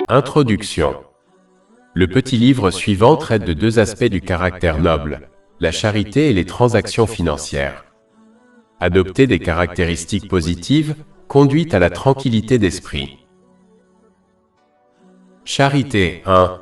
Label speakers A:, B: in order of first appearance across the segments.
A: Introduction. Le petit livre suivant traite de deux aspects du caractère noble, la charité et les transactions financières. Adopter des caractéristiques positives conduit à la tranquillité d'esprit. Charité 1.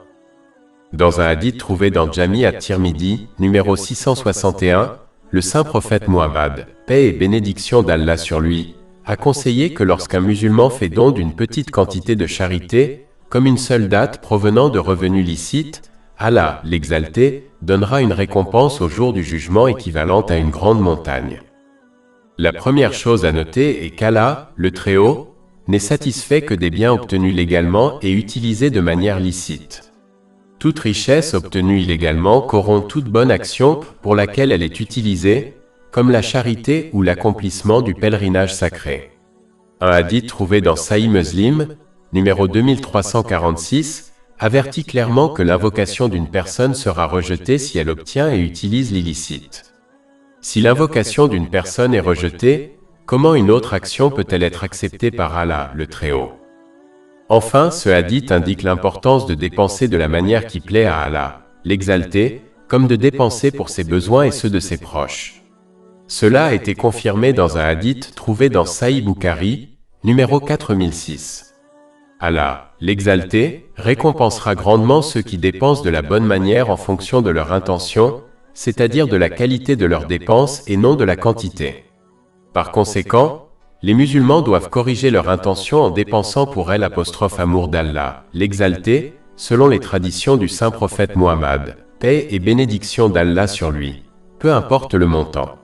A: Dans un hadith trouvé dans Jami at-Tirmidhi, numéro 661, le saint prophète Muhammad, paix et bénédiction d'Allah sur lui, a conseillé que lorsqu'un musulman fait don d'une petite quantité de charité, comme une seule date provenant de revenus licites, Allah, l'exalté, donnera une récompense au jour du jugement équivalente à une grande montagne. La première chose à noter est qu'Allah, le Très-Haut, n'est satisfait que des biens obtenus légalement et utilisés de manière licite. Toute richesse obtenue illégalement corrompt toute bonne action pour laquelle elle est utilisée, comme la charité ou l'accomplissement du pèlerinage sacré. Un hadith trouvé dans Sahih Muslim, numéro 2346, avertit clairement que l'invocation d'une personne sera rejetée si elle obtient et utilise l'illicite. Si l'invocation d'une personne est rejetée, comment une autre action peut-elle être acceptée par Allah, le Très-Haut? Enfin, ce hadith indique l'importance de dépenser de la manière qui plaît à Allah, l'exalté, comme de dépenser pour ses besoins et ceux de ses proches. Cela a été confirmé dans un hadith trouvé dans Sahih Bukhari, numéro 4006. Allah, l'exalté, récompensera grandement ceux qui dépensent de la bonne manière en fonction de leur intention, c'est-à-dire de la qualité de leurs dépenses et non de la quantité. Par conséquent, les musulmans doivent corriger leur intention en dépensant pour elle amour d'Allah, l'exalté, selon les traditions du saint prophète Muhammad, paix et bénédiction d'Allah sur lui, peu importe le montant.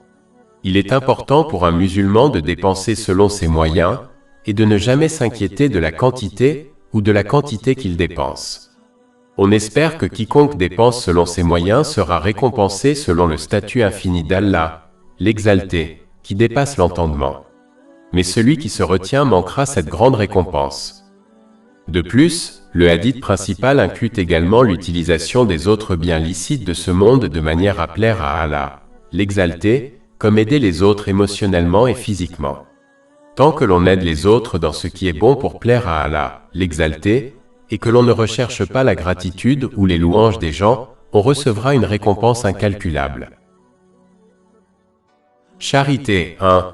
A: Il est important pour un musulman de dépenser selon ses moyens et de ne jamais s'inquiéter de la quantité ou de la quantité qu'il dépense. On espère que quiconque dépense selon ses moyens sera récompensé selon le statut infini d'Allah, l'exalté, qui dépasse l'entendement. Mais celui qui se retient manquera cette grande récompense. De plus, le hadith principal inclut également l'utilisation des autres biens licites de ce monde de manière à plaire à Allah, l'exalté, comme aider les autres émotionnellement et physiquement. Tant que l'on aide les autres dans ce qui est bon pour plaire à Allah, l'exalté, et que l'on ne recherche pas la gratitude ou les louanges des gens, on recevra une récompense incalculable. Charité 1.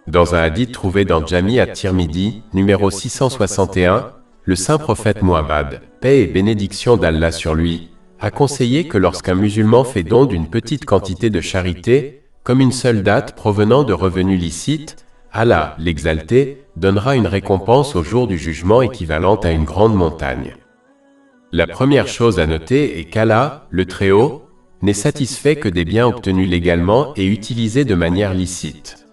A: Dans un hadith trouvé dans Jami at-Tirmidhi, numéro 661, le saint prophète Muhammad, paix et bénédiction d'Allah sur lui, a conseillé que lorsqu'un musulman fait don d'une petite quantité de charité, comme une seule date provenant de revenus licites, Allah, l'exalté, donnera une récompense au jour du jugement équivalente à une grande montagne. La première chose à noter est qu'Allah, le Très-Haut, n'est satisfait que des biens obtenus légalement et utilisés de manière licite.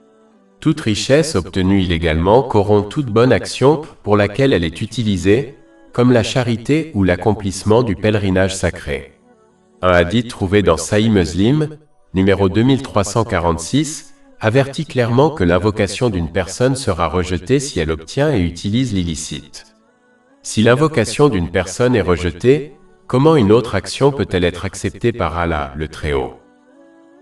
A: Toute richesse obtenue illégalement corrompt toute bonne action pour laquelle elle est utilisée, comme la charité ou l'accomplissement du pèlerinage sacré. Un hadith trouvé dans Sahih Muslim, numéro 2346, avertit clairement que l'invocation d'une personne sera rejetée si elle obtient et utilise l'illicite. Si l'invocation d'une personne est rejetée, comment une autre action peut-elle être acceptée par Allah, le Très-Haut?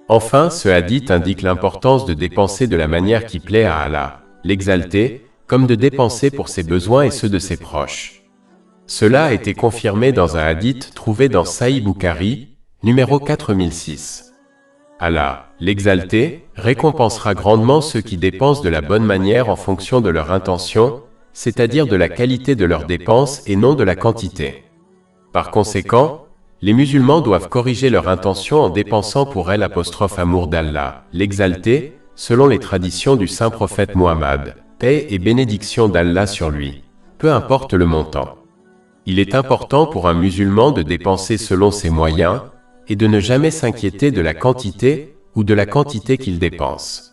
A: Enfin, ce hadith indique l'importance de dépenser de la manière qui plaît à Allah, l'exalté, comme de dépenser pour ses besoins et ceux de ses proches. Cela a été confirmé dans un hadith trouvé dans Sahih Bukhari, numéro 4006. Allah, l'exalté, récompensera grandement ceux qui dépensent de la bonne manière en fonction de leur intention, c'est-à-dire de la qualité de leurs dépenses et non de la quantité. Par conséquent, les musulmans doivent corriger leur intention en dépensant pour elle amour d'Allah, l'exalté, selon les traditions du saint prophète Muhammad, paix et bénédiction d'Allah sur lui, peu importe le montant. Il est important pour un musulman de dépenser selon ses moyens et de ne jamais s'inquiéter de la quantité ou de la quantité qu'il dépense.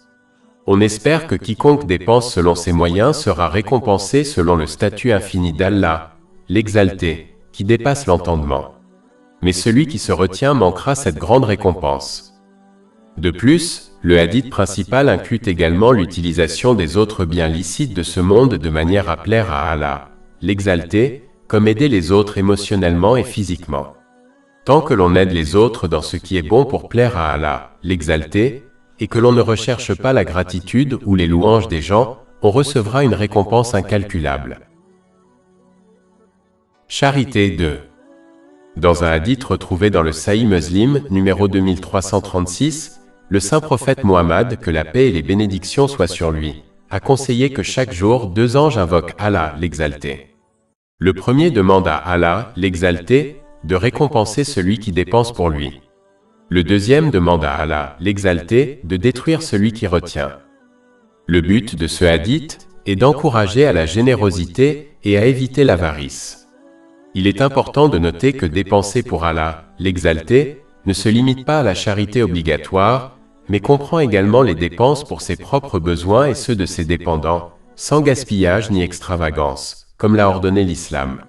A: On espère que quiconque dépense selon ses moyens sera récompensé selon le statut infini d'Allah, l'exalté, qui dépasse l'entendement. Mais celui qui se retient manquera cette grande récompense. De plus, le hadith principal inclut également l'utilisation des autres biens licites de ce monde de manière à plaire à Allah, l'exalté, comme aider les autres émotionnellement et physiquement. Tant que l'on aide les autres dans ce qui est bon pour plaire à Allah, l'exalté, et que l'on ne recherche pas la gratitude ou les louanges des gens, on recevra une récompense incalculable. Charité 2. Dans un hadith retrouvé dans le Sahih Muslim, numéro 2336, le saint prophète Mohammed, que la paix et les bénédictions soient sur lui, a conseillé que chaque jour 2 anges invoquent Allah, l'Exalté. Le premier demande à Allah, l'Exalté, de récompenser celui qui dépense pour lui. Le deuxième demande à Allah, l'Exalté, de détruire celui qui retient. Le but de ce hadith est d'encourager à la générosité et à éviter l'avarice. Il est important de noter que dépenser pour Allah, l'Exalté, ne se limite pas à la charité obligatoire, mais comprend également les dépenses pour ses propres besoins et ceux de ses dépendants, sans gaspillage ni extravagance, comme l'a ordonné l'islam.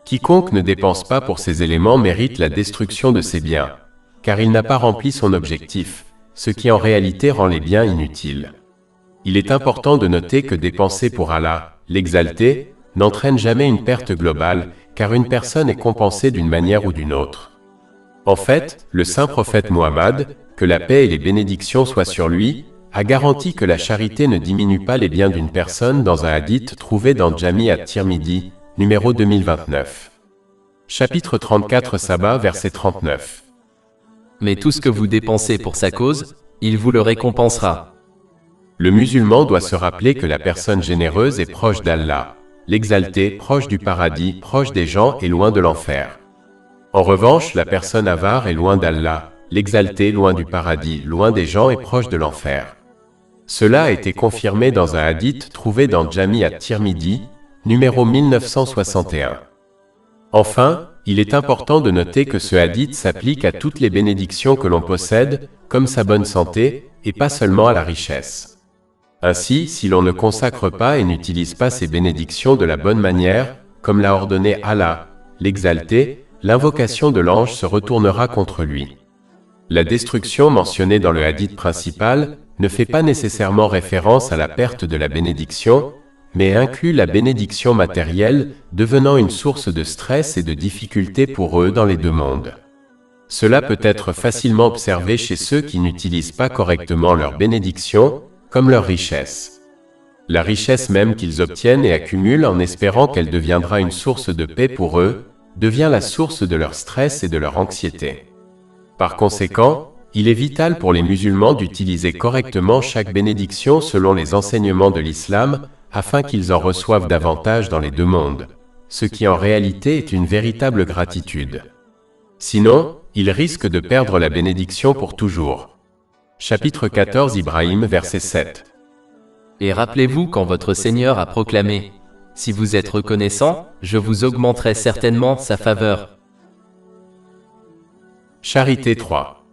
A: Quiconque ne dépense pas pour ces éléments mérite la destruction de ses biens, car il n'a pas rempli son objectif, ce qui en réalité rend les biens inutiles. Il est important de noter que dépenser pour Allah, l'Exalté, n'entraîne jamais une perte globale, car une personne est compensée d'une manière ou d'une autre. En fait, le saint prophète Mohammed, que la paix et les bénédictions soient sur lui, a garanti que la charité ne diminue pas les biens d'une personne dans un hadith trouvé dans Jami at-Tirmidhi, numéro 2029. Chapitre 34 Sabah, verset 39.
B: Mais tout ce que vous dépensez pour sa cause, il vous le récompensera.
A: Le musulman doit se rappeler que la personne généreuse est proche d'Allah, l'Exalté, proche du paradis, proche des gens et loin de l'enfer. En revanche, la personne avare est loin d'Allah, l'Exalté, loin du paradis, loin des gens et proche de l'enfer. Cela a été confirmé dans un hadith trouvé dans Jami at-Tirmidhi, numéro 1961. Enfin, il est important de noter que ce hadith s'applique à toutes les bénédictions que l'on possède, comme sa bonne santé, et pas seulement à la richesse. Ainsi, si l'on ne consacre pas et n'utilise pas ces bénédictions de la bonne manière, comme l'a ordonné Allah, l'Exalté, l'invocation de l'ange se retournera contre lui. La destruction mentionnée dans le hadith principal ne fait pas nécessairement référence à la perte de la bénédiction, mais inclut la bénédiction matérielle, devenant une source de stress et de difficultés pour eux dans les 2 mondes. Cela peut être facilement observé chez ceux qui n'utilisent pas correctement leur bénédiction, comme leur richesse. La richesse même qu'ils obtiennent et accumulent en espérant qu'elle deviendra une source de paix pour eux, devient la source de leur stress et de leur anxiété. Par conséquent, il est vital pour les musulmans d'utiliser correctement chaque bénédiction selon les enseignements de l'islam, afin qu'ils en reçoivent davantage dans les 2 mondes, ce qui en réalité est une véritable gratitude. Sinon, ils risquent de perdre la bénédiction pour toujours. Chapitre 14 Ibrahim, verset 7.
B: Et rappelez-vous quand votre Seigneur a proclamé « Si vous êtes reconnaissant, je vous augmenterai certainement sa faveur. »
A: Charité 3.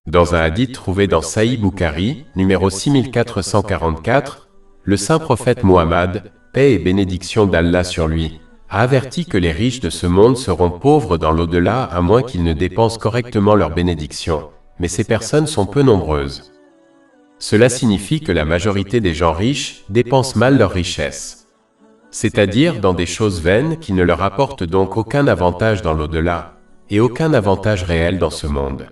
A: Dans un hadith trouvé dans Sahih Bukhari, numéro 6444, le saint prophète Mohammed, paix et bénédiction d'Allah sur lui, a averti que les riches de ce monde seront pauvres dans l'au-delà à moins qu'ils ne dépensent correctement leur bénédiction, mais ces personnes sont peu nombreuses. Cela signifie que la majorité des gens riches dépensent mal leur richesse, c'est-à-dire dans des choses vaines qui ne leur apportent donc aucun avantage dans l'au-delà, et aucun avantage réel dans ce monde.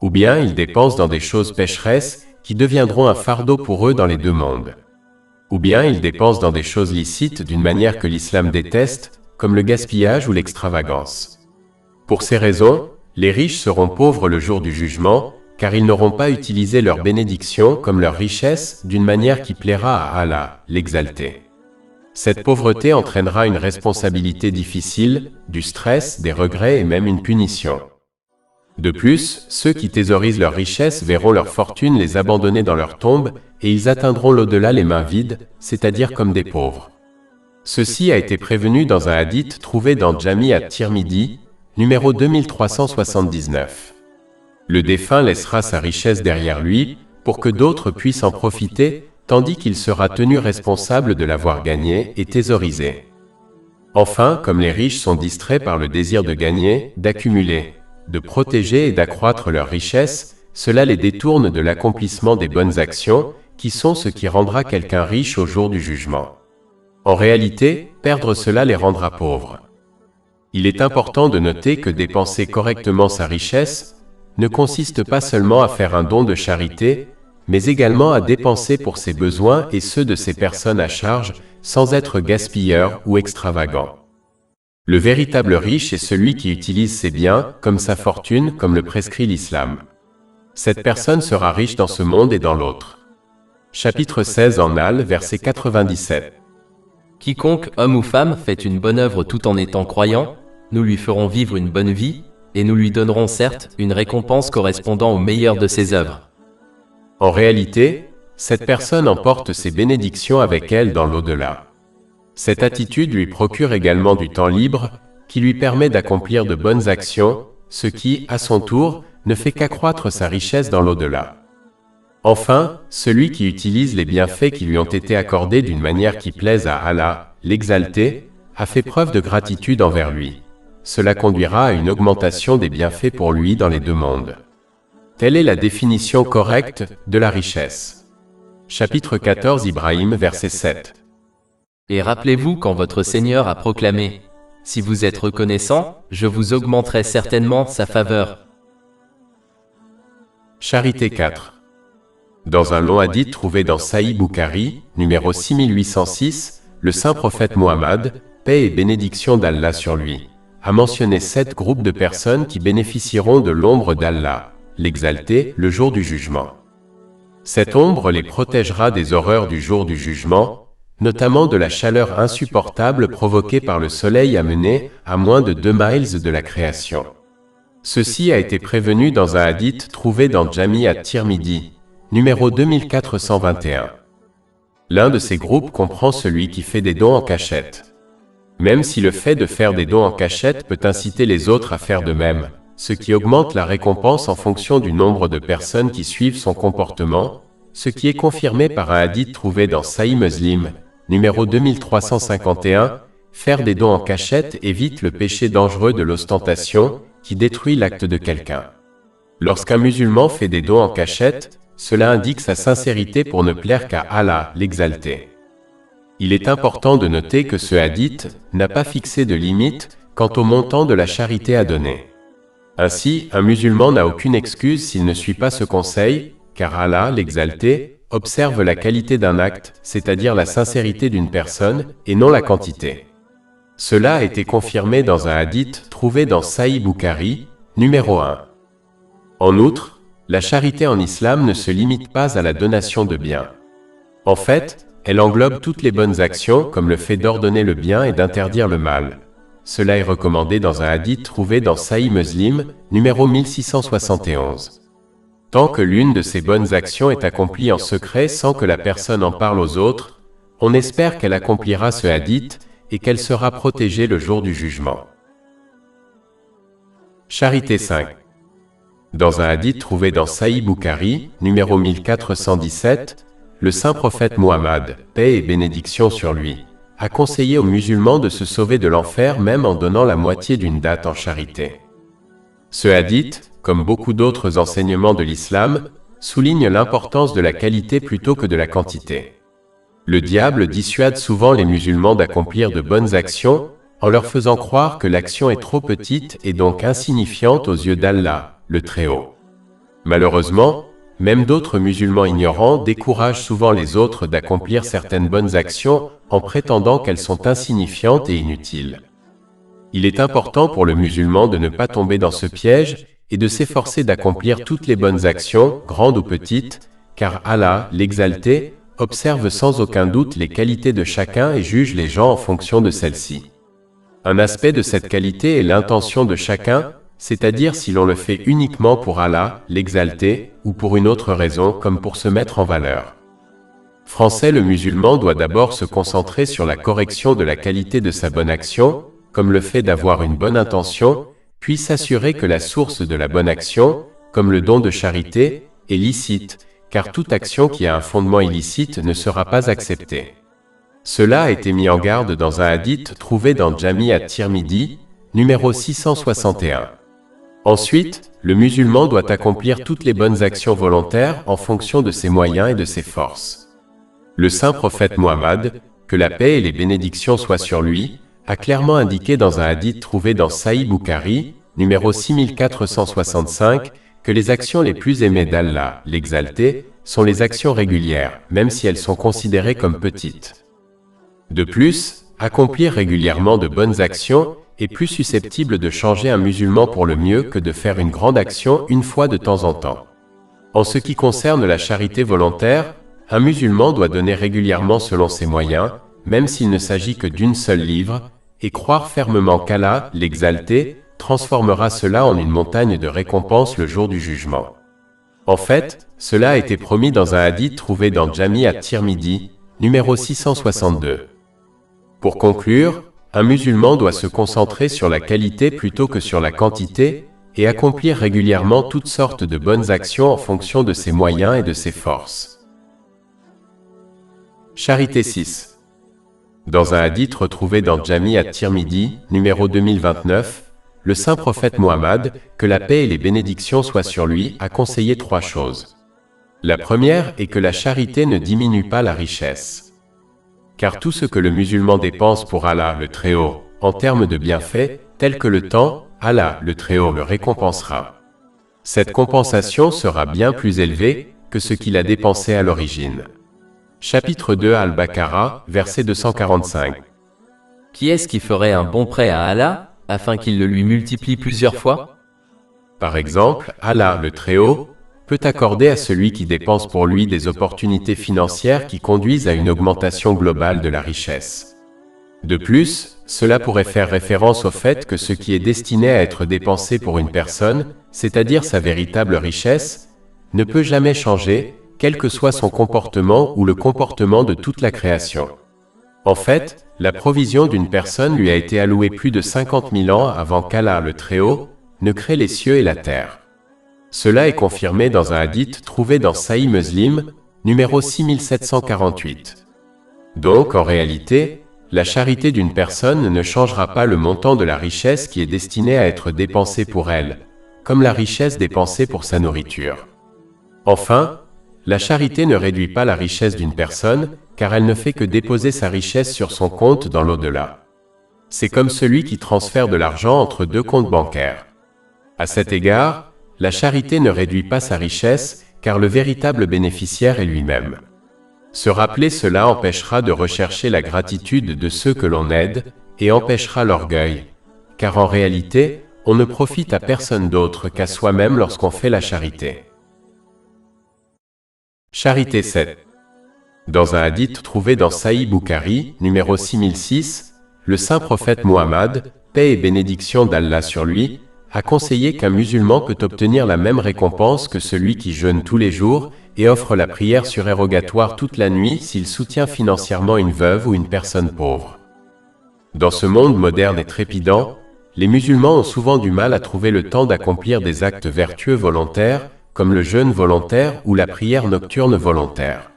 A: Ou bien ils dépensent dans des choses pécheresses qui deviendront un fardeau pour eux dans les 2 mondes. Ou bien ils dépensent dans des choses licites d'une manière que l'islam déteste, comme le gaspillage ou l'extravagance. Pour ces raisons, les riches seront pauvres le jour du jugement, car ils n'auront pas utilisé leur bénédiction comme leur richesse d'une manière qui plaira à Allah, l'Exalté. Cette pauvreté entraînera une responsabilité difficile, du stress, des regrets et même une punition. De plus, ceux qui thésaurisent leur richesse verront leur fortune les abandonner dans leur tombe, et ils atteindront l'au-delà les mains vides, c'est-à-dire comme des pauvres. Ceci a été prévenu dans un hadith trouvé dans Jami at-Tirmidhi, numéro 2379. Le défunt laissera sa richesse derrière lui, pour que d'autres puissent en profiter, tandis qu'il sera tenu responsable de l'avoir gagnée et thésaurisée. Enfin, comme les riches sont distraits par le désir de gagner, d'accumuler, de protéger et d'accroître leur richesse, cela les détourne de l'accomplissement des bonnes actions, qui sont ce qui rendra quelqu'un riche au jour du jugement. En réalité, perdre cela les rendra pauvres. Il est important de noter que dépenser correctement sa richesse ne consiste pas seulement à faire un don de charité, mais également à dépenser pour ses besoins et ceux de ses personnes à charge, sans être gaspilleur ou extravagant. Le véritable riche est celui qui utilise ses biens, comme sa fortune, comme le prescrit l'islam. Cette personne sera riche dans ce monde et dans l'autre. Chapitre 16 en Al, verset 97.
B: Quiconque, homme ou femme, fait une bonne œuvre tout en étant croyant, nous lui ferons vivre une bonne vie, et nous lui donnerons certes une récompense correspondant au meilleur de ses œuvres.
A: En réalité, cette personne emporte ses bénédictions avec elle dans l'au-delà. Cette attitude lui procure également du temps libre, qui lui permet d'accomplir de bonnes actions, ce qui, à son tour, ne fait qu'accroître sa richesse dans l'au-delà. Enfin, celui qui utilise les bienfaits qui lui ont été accordés d'une manière qui plaise à Allah, l'exalté, a fait preuve de gratitude envers lui. Cela conduira à une augmentation des bienfaits pour lui dans les deux mondes. Telle est la définition correcte de la richesse. Chapitre 14 Ibrahim, verset 7.
B: Et rappelez-vous quand votre Seigneur a proclamé « Si vous êtes reconnaissant, je vous augmenterai certainement sa faveur. »
A: Charité 4. Dans un long hadith trouvé dans Sahih Bukhari, numéro 6806, le saint prophète Muhammad, paix et bénédiction d'Allah sur lui, a mentionné 7 groupes de personnes qui bénéficieront de l'ombre d'Allah, l'exalté, le jour du jugement. Cette ombre les protégera des horreurs du jour du jugement, notamment de la chaleur insupportable provoquée par le soleil amené à moins de 2 miles de la création. Ceci a été prévenu dans un hadith trouvé dans Jami at-Tirmidhi, numéro 2421. L'un de ces groupes comprend celui qui fait des dons en cachette. Même si le fait de faire des dons en cachette peut inciter les autres à faire de même, ce qui augmente la récompense en fonction du nombre de personnes qui suivent son comportement, ce qui est confirmé par un hadith trouvé dans Sahih Muslim, numéro 2351, faire des dons en cachette évite le péché dangereux de l'ostentation, qui détruit l'acte de quelqu'un. Lorsqu'un musulman fait des dons en cachette, cela indique sa sincérité pour ne plaire qu'à Allah, l'exalté. Il est important de noter que ce hadith n'a pas fixé de limite quant au montant de la charité à donner. Ainsi, un musulman n'a aucune excuse s'il ne suit pas ce conseil, car Allah, l'exalté, observe la qualité d'un acte, c'est-à-dire la sincérité d'une personne, et non la quantité. Cela a été confirmé dans un hadith trouvé dans Sahih Bukhari, numéro 1. En outre, la charité en islam ne se limite pas à la donation de biens. En fait, elle englobe toutes les bonnes actions comme le fait d'ordonner le bien et d'interdire le mal. Cela est recommandé dans un hadith trouvé dans Sahih Muslim, numéro 1671. Tant que l'une de ces bonnes actions est accomplie en secret sans que la personne en parle aux autres, on espère qu'elle accomplira ce hadith et qu'elle sera protégée le jour du jugement. Charité 5. Dans un hadith trouvé dans Sahih Bukhari, numéro 1417, le saint prophète Muhammad, paix et bénédiction sur lui, a conseillé aux musulmans de se sauver de l'enfer même en donnant la moitié d'une date en charité. Ce hadith, comme beaucoup d'autres enseignements de l'islam, souligne l'importance de la qualité plutôt que de la quantité. Le diable dissuade souvent les musulmans d'accomplir de bonnes actions, en leur faisant croire que l'action est trop petite et donc insignifiante aux yeux d'Allah, le Très-Haut. Malheureusement, même d'autres musulmans ignorants découragent souvent les autres d'accomplir certaines bonnes actions en prétendant qu'elles sont insignifiantes et inutiles. Il est important pour le musulman de ne pas tomber dans ce piège et de s'efforcer d'accomplir toutes les bonnes actions, grandes ou petites, car Allah, l'exalté, observe sans aucun doute les qualités de chacun et juge les gens en fonction de celles-ci. Un aspect de cette qualité est l'intention de chacun, c'est-à-dire si l'on le fait uniquement pour Allah, l'exalté, ou pour une autre raison comme pour se mettre en valeur. Français, le musulman doit d'abord se concentrer sur la correction de la qualité de sa bonne action, comme le fait d'avoir une bonne intention, puis s'assurer que la source de la bonne action, comme le don de charité, est licite, car toute action qui a un fondement illicite ne sera pas acceptée. Cela a été mis en garde dans un hadith trouvé dans Jami at-Tirmidhi, numéro 661. Ensuite, le musulman doit accomplir toutes les bonnes actions volontaires en fonction de ses moyens et de ses forces. Le saint prophète Muhammad, que la paix et les bénédictions soient sur lui, a clairement indiqué dans un hadith trouvé dans Sahih Bukhari, numéro 6465, que les actions les plus aimées d'Allah, l'exalté, sont les actions régulières, même si elles sont considérées comme petites. De plus, accomplir régulièrement de bonnes actions est plus susceptible de changer un musulman pour le mieux que de faire une grande action une fois de temps en temps. En ce qui concerne la charité volontaire, un musulman doit donner régulièrement selon ses moyens, même s'il ne s'agit que d'une seule livre, et croire fermement qu'Allah, l'exalté, transformera cela en une montagne de récompense le jour du jugement. En fait, cela a été promis dans un hadith trouvé dans Jami at-Tirmidhi, numéro 662. Pour conclure, un musulman doit se concentrer sur la qualité plutôt que sur la quantité, et accomplir régulièrement toutes sortes de bonnes actions en fonction de ses moyens et de ses forces. Charité 6. Dans un hadith retrouvé dans Jami at-Tirmidhi, numéro 2029, le saint prophète Muhammad, que la paix et les bénédictions soient sur lui, a conseillé 3 choses. La première est que la charité ne diminue pas la richesse. Car tout ce que le musulman dépense pour Allah le Très-Haut, en termes de bienfaits, tels que le temps, Allah le Très-Haut le récompensera. Cette compensation sera bien plus élevée que ce qu'il a dépensé à l'origine. Chapitre 2 Al-Baqarah, verset 245.
B: Qui est-ce qui ferait un bon prêt à Allah, afin qu'il le lui multiplie plusieurs fois?
A: Par exemple, Allah le Très-Haut peut accorder à celui qui dépense pour lui des opportunités financières qui conduisent à une augmentation globale de la richesse. De plus, cela pourrait faire référence au fait que ce qui est destiné à être dépensé pour une personne, c'est-à-dire sa véritable richesse, ne peut jamais changer, quel que soit son comportement ou le comportement de toute la création. En fait, la provision d'une personne lui a été allouée plus de 50 000 ans avant qu'Allah le Très-Haut ne crée les cieux et la terre. Cela est confirmé dans un hadith trouvé dans Sahih Muslim, numéro 6748. Donc, en réalité, la charité d'une personne ne changera pas le montant de la richesse qui est destinée à être dépensée pour elle, comme la richesse dépensée pour sa nourriture. Enfin, la charité ne réduit pas la richesse d'une personne, car elle ne fait que déposer sa richesse sur son compte dans l'au-delà. C'est comme celui qui transfère de l'argent entre 2 comptes bancaires. À cet égard, la charité ne réduit pas sa richesse, car le véritable bénéficiaire est lui-même. Se rappeler cela empêchera de rechercher la gratitude de ceux que l'on aide, et empêchera l'orgueil, car en réalité, on ne profite à personne d'autre qu'à soi-même lorsqu'on fait la charité. Charité 7. Dans un hadith trouvé dans Sahih Bukhari, numéro 6006, le saint prophète Muhammad, paix et bénédiction d'Allah sur lui, a conseillé qu'un musulman peut obtenir la même récompense que celui qui jeûne tous les jours et offre la prière surérogatoire toute la nuit s'il soutient financièrement une veuve ou une personne pauvre. Dans ce monde moderne et trépidant, les musulmans ont souvent du mal à trouver le temps d'accomplir des actes vertueux volontaires, comme le jeûne volontaire ou la prière nocturne volontaire.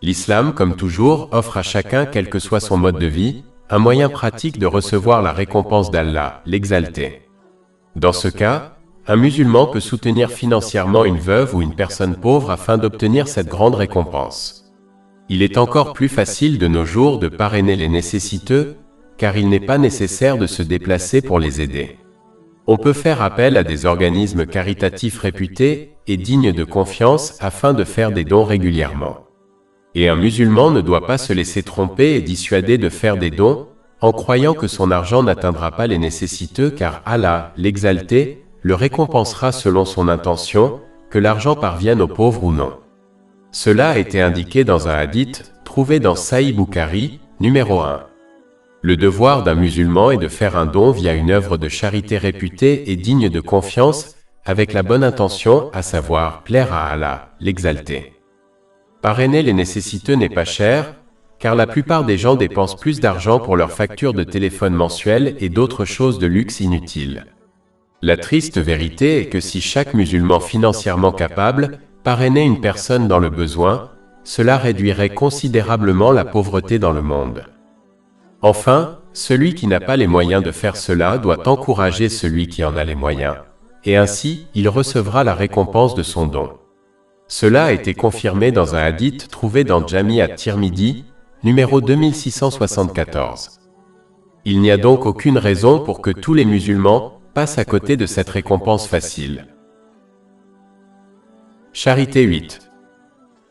A: L'islam, comme toujours, offre à chacun, quel que soit son mode de vie, un moyen pratique de recevoir la récompense d'Allah, l'exalté. Dans ce cas, un musulman peut soutenir financièrement une veuve ou une personne pauvre afin d'obtenir cette grande récompense. Il est encore plus facile de nos jours de parrainer les nécessiteux, car il n'est pas nécessaire de se déplacer pour les aider. On peut faire appel à des organismes caritatifs réputés et dignes de confiance afin de faire des dons régulièrement. Et un musulman ne doit pas se laisser tromper et dissuader de faire des dons, en croyant que son argent n'atteindra pas les nécessiteux car Allah, l'exalté, le récompensera selon son intention, que l'argent parvienne aux pauvres ou non. Cela a été indiqué dans un hadith, trouvé dans Sahih Bukhari, numéro 1. Le devoir d'un musulman est de faire un don via une œuvre de charité réputée et digne de confiance, avec la bonne intention, à savoir plaire à Allah, l'exalté. Parrainer les nécessiteux n'est pas cher, car la plupart des gens dépensent plus d'argent pour leurs factures de téléphone mensuelles et d'autres choses de luxe inutiles. La triste vérité est que si chaque musulman financièrement capable parrainait une personne dans le besoin, cela réduirait considérablement la pauvreté dans le monde. Enfin, celui qui n'a pas les moyens de faire cela doit encourager celui qui en a les moyens, et ainsi, il recevra la récompense de son don. Cela a été confirmé dans un hadith trouvé dans Jami at-Tirmidhi, numéro 2674. Il n'y a donc aucune raison pour que tous les musulmans passent à côté de cette récompense facile. Charité 8.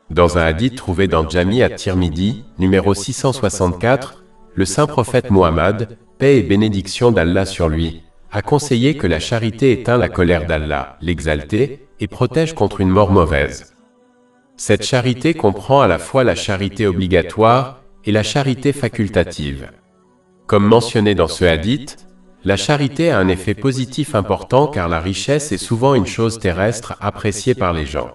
A: Dans un hadith trouvé dans Jami at-Tirmidhi, numéro 664, le saint prophète Muhammad, paix et bénédiction d'Allah sur lui, a conseillé que la charité éteint la colère d'Allah, l'Exalté, et protège contre une mort mauvaise. Cette charité comprend à la fois la charité obligatoire et la charité facultative. Comme mentionné dans ce hadith, la charité a un effet positif important car la richesse est souvent une chose terrestre appréciée par les gens.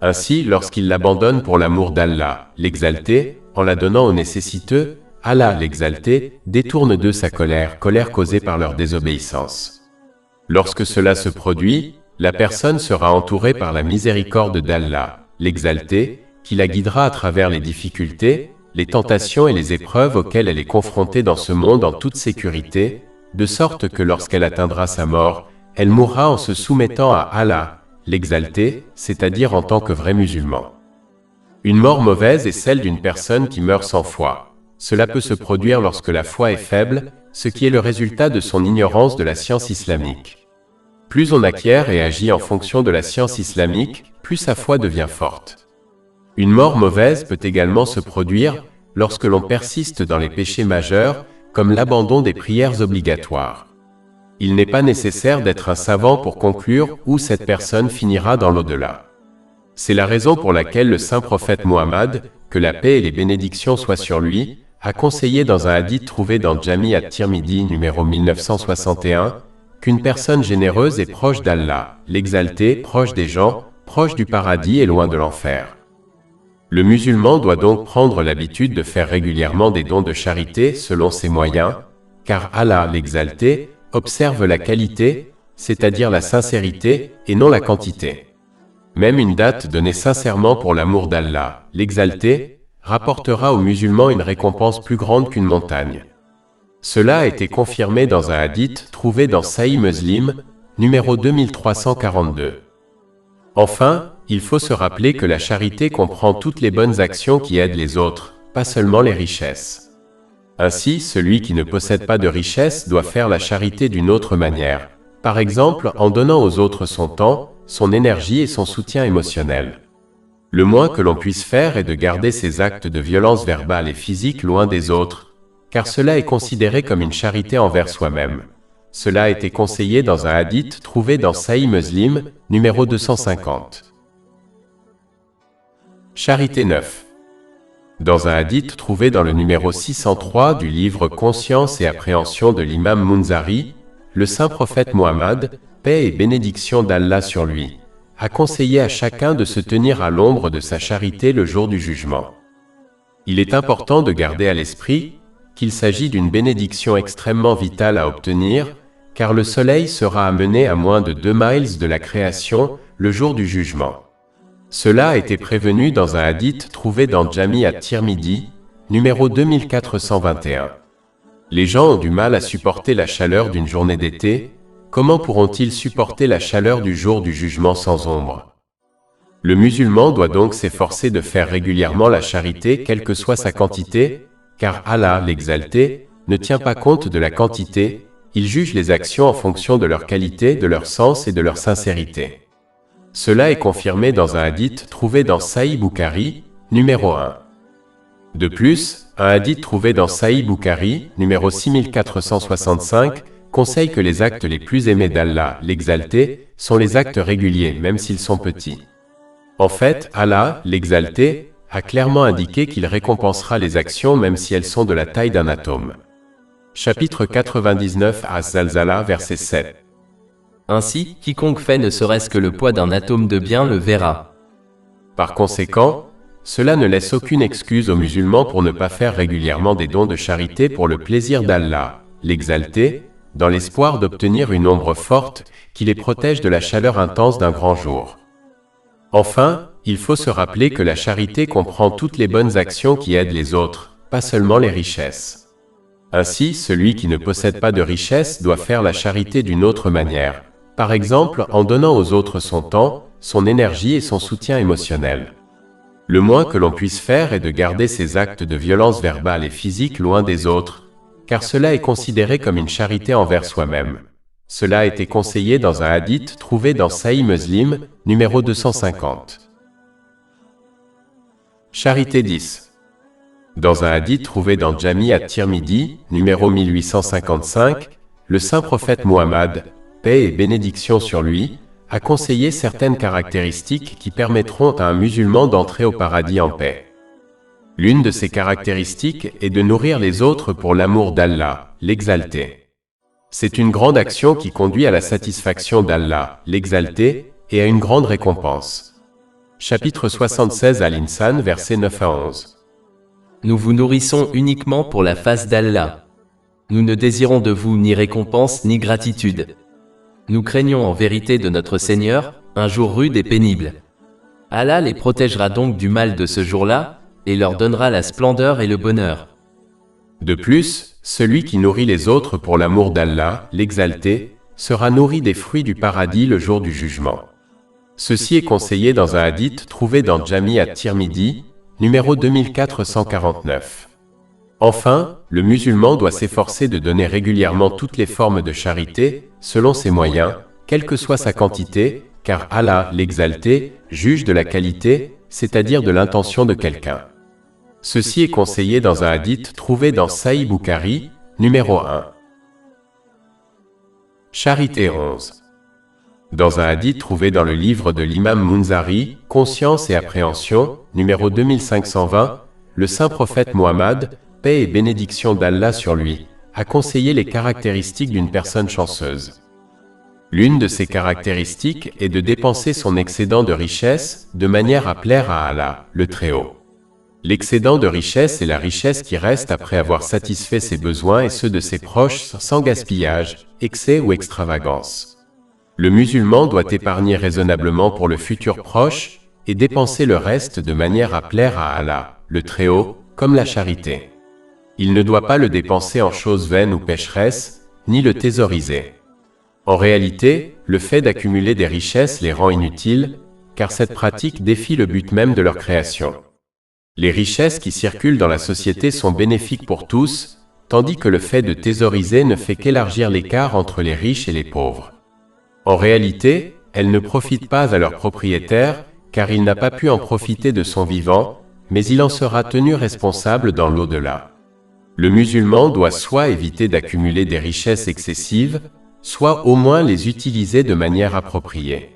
A: Ainsi, lorsqu'ils l'abandonnent pour l'amour d'Allah, l'Exalté, en la donnant aux nécessiteux, Allah, l'Exalté, détourne d'eux sa colère causée par leur désobéissance. Lorsque cela se produit, la personne sera entourée par la miséricorde d'Allah, l'Exalté, qui la guidera à travers les difficultés, les tentations et les épreuves auxquelles elle est confrontée dans ce monde en toute sécurité, de sorte que lorsqu'elle atteindra sa mort, elle mourra en se soumettant à Allah, l'Exalté, c'est-à-dire en tant que vrai musulman. Une mort mauvaise est celle d'une personne qui meurt sans foi. Cela peut se produire lorsque la foi est faible, ce qui est le résultat de son ignorance de la science islamique. Plus on acquiert et agit en fonction de la science islamique, plus sa foi devient forte. Une mort mauvaise peut également se produire lorsque l'on persiste dans les péchés majeurs, comme l'abandon des prières obligatoires. Il n'est pas nécessaire d'être un savant pour conclure où cette personne finira dans l'au-delà. C'est la raison pour laquelle le saint prophète Muhammad, que la paix et les bénédictions soient sur lui, a conseillé dans un hadith trouvé dans Jami at-Tirmidhi numéro 1961, qu'une personne généreuse est proche d'Allah, l'Exalté, proche des gens, proche du paradis et loin de l'enfer. Le musulman doit donc prendre l'habitude de faire régulièrement des dons de charité selon ses moyens, car Allah, l'Exalté, observe la qualité, c'est-à-dire la sincérité, et non la quantité. Même une date donnée sincèrement pour l'amour d'Allah, l'Exalté, rapportera aux musulmans une récompense plus grande qu'une montagne. Cela a été confirmé dans un hadith trouvé dans Sahih Muslim, numéro 2342. Enfin, il faut se rappeler que la charité comprend toutes les bonnes actions qui aident les autres, pas seulement les richesses. Ainsi, celui qui ne possède pas de richesse doit faire la charité d'une autre manière, par exemple en donnant aux autres son temps, son énergie et son soutien émotionnel. Le moins que l'on puisse faire est de garder ses actes de violence verbale et physique loin des autres, car cela est considéré comme une charité envers soi-même. Cela a été conseillé dans un hadith trouvé dans Sahih Muslim, numéro 250. Charité 9. Dans un hadith trouvé dans le numéro 603 du livre Conscience et appréhension de l'imam Munzari, le saint prophète Muhammad, paix et bénédiction d'Allah sur lui, a conseillé à chacun de se tenir à l'ombre de sa charité le jour du jugement. Il est important de garder à l'esprit qu'il s'agit d'une bénédiction extrêmement vitale à obtenir, car le soleil sera amené à moins de 2 miles de la création le jour du jugement. Cela a été prévenu dans un hadith trouvé dans Jami at-Tirmidhi, numéro 2421. Les gens ont du mal à supporter la chaleur d'une journée d'été, comment pourront-ils supporter la chaleur du jour du jugement sans ombre? Le musulman doit donc s'efforcer de faire régulièrement la charité quelle que soit sa quantité, car Allah, l'Exalté, ne tient pas compte de la quantité, il juge les actions en fonction de leur qualité, de leur sens et de leur sincérité. Cela est confirmé dans un hadith trouvé dans Sahih Bukhari, numéro 1. De plus, un hadith trouvé dans Sahih Bukhari, numéro 6465, conseille que les actes les plus aimés d'Allah, l'Exalté, sont les actes réguliers, même s'ils sont petits. En fait, Allah, l'Exalté, a clairement indiqué qu'il récompensera les actions même si elles sont de la taille d'un atome. Chapitre 99 Az-Zalzala, verset 7.
B: Ainsi, quiconque fait ne serait-ce que le poids d'un atome de bien le verra.
A: Par conséquent, cela ne laisse aucune excuse aux musulmans pour ne pas faire régulièrement des dons de charité pour le plaisir d'Allah, l'Exalté, dans l'espoir d'obtenir une ombre forte qui les protège de la chaleur intense d'un grand jour. Enfin, il faut se rappeler que la charité comprend toutes les bonnes actions qui aident les autres, pas seulement les richesses. Ainsi, celui qui ne possède pas de richesse doit faire la charité d'une autre manière, par exemple en donnant aux autres son temps, son énergie et son soutien émotionnel. Le moins que l'on puisse faire est de garder ses actes de violence verbale et physique loin des autres, car cela est considéré comme une charité envers soi-même. Cela a été conseillé dans un hadith trouvé dans Sahih Muslim, numéro 250. Charité 10. Dans un hadith trouvé dans Jami at-Tirmidhi, numéro 1855, le saint prophète Muhammad, paix et bénédiction sur lui, a conseillé certaines caractéristiques qui permettront à un musulman d'entrer au paradis en paix. L'une de ces caractéristiques est de nourrir les autres pour l'amour d'Allah, l'exalté. C'est une grande action qui conduit à la satisfaction d'Allah, l'exalté, et à une grande récompense. Chapitre 76 Al-Insan, versets 9 à 11.
B: Nous vous nourrissons uniquement pour la face d'Allah. Nous ne désirons de vous ni récompense ni gratitude. Nous craignons en vérité de notre Seigneur, un jour rude et pénible. Allah les protégera donc du mal de ce jour-là, et leur donnera la splendeur et le bonheur.
A: De plus, celui qui nourrit les autres pour l'amour d'Allah, l'exalté, sera nourri des fruits du paradis le jour du jugement. Ceci est conseillé dans un hadith trouvé dans Jami at-Tirmidhi, numéro 2449. Enfin, le musulman doit s'efforcer de donner régulièrement toutes les formes de charité, selon ses moyens, quelle que soit sa quantité, car Allah, l'exalté, juge de la qualité, c'est-à-dire de l'intention de quelqu'un. Ceci est conseillé dans un hadith trouvé dans Sahih Bukhari, numéro 1. Charité 11. Dans un hadith trouvé dans le livre de l'imam Munzari, Conscience et appréhension, numéro 2520, le saint prophète Muhammad, paix et bénédiction d'Allah sur lui, a conseillé les caractéristiques d'une personne chanceuse. L'une de ces caractéristiques est de dépenser son excédent de richesse de manière à plaire à Allah, le Très-Haut. L'excédent de richesse est la richesse qui reste après avoir satisfait ses besoins et ceux de ses proches sans gaspillage, excès ou extravagance. Le musulman doit épargner raisonnablement pour le futur proche et dépenser le reste de manière à plaire à Allah, le Très-Haut, comme la charité. Il ne doit pas le dépenser en choses vaines ou pécheresses, ni le thésauriser. En réalité, le fait d'accumuler des richesses les rend inutiles, car cette pratique défie le but même de leur création. Les richesses qui circulent dans la société sont bénéfiques pour tous, tandis que le fait de thésauriser ne fait qu'élargir l'écart entre les riches et les pauvres. En réalité, elles ne profitent pas à leur propriétaire, car il n'a pas pu en profiter de son vivant, mais il en sera tenu responsable dans l'au-delà. Le musulman doit soit éviter d'accumuler des richesses excessives, soit au moins les utiliser de manière appropriée.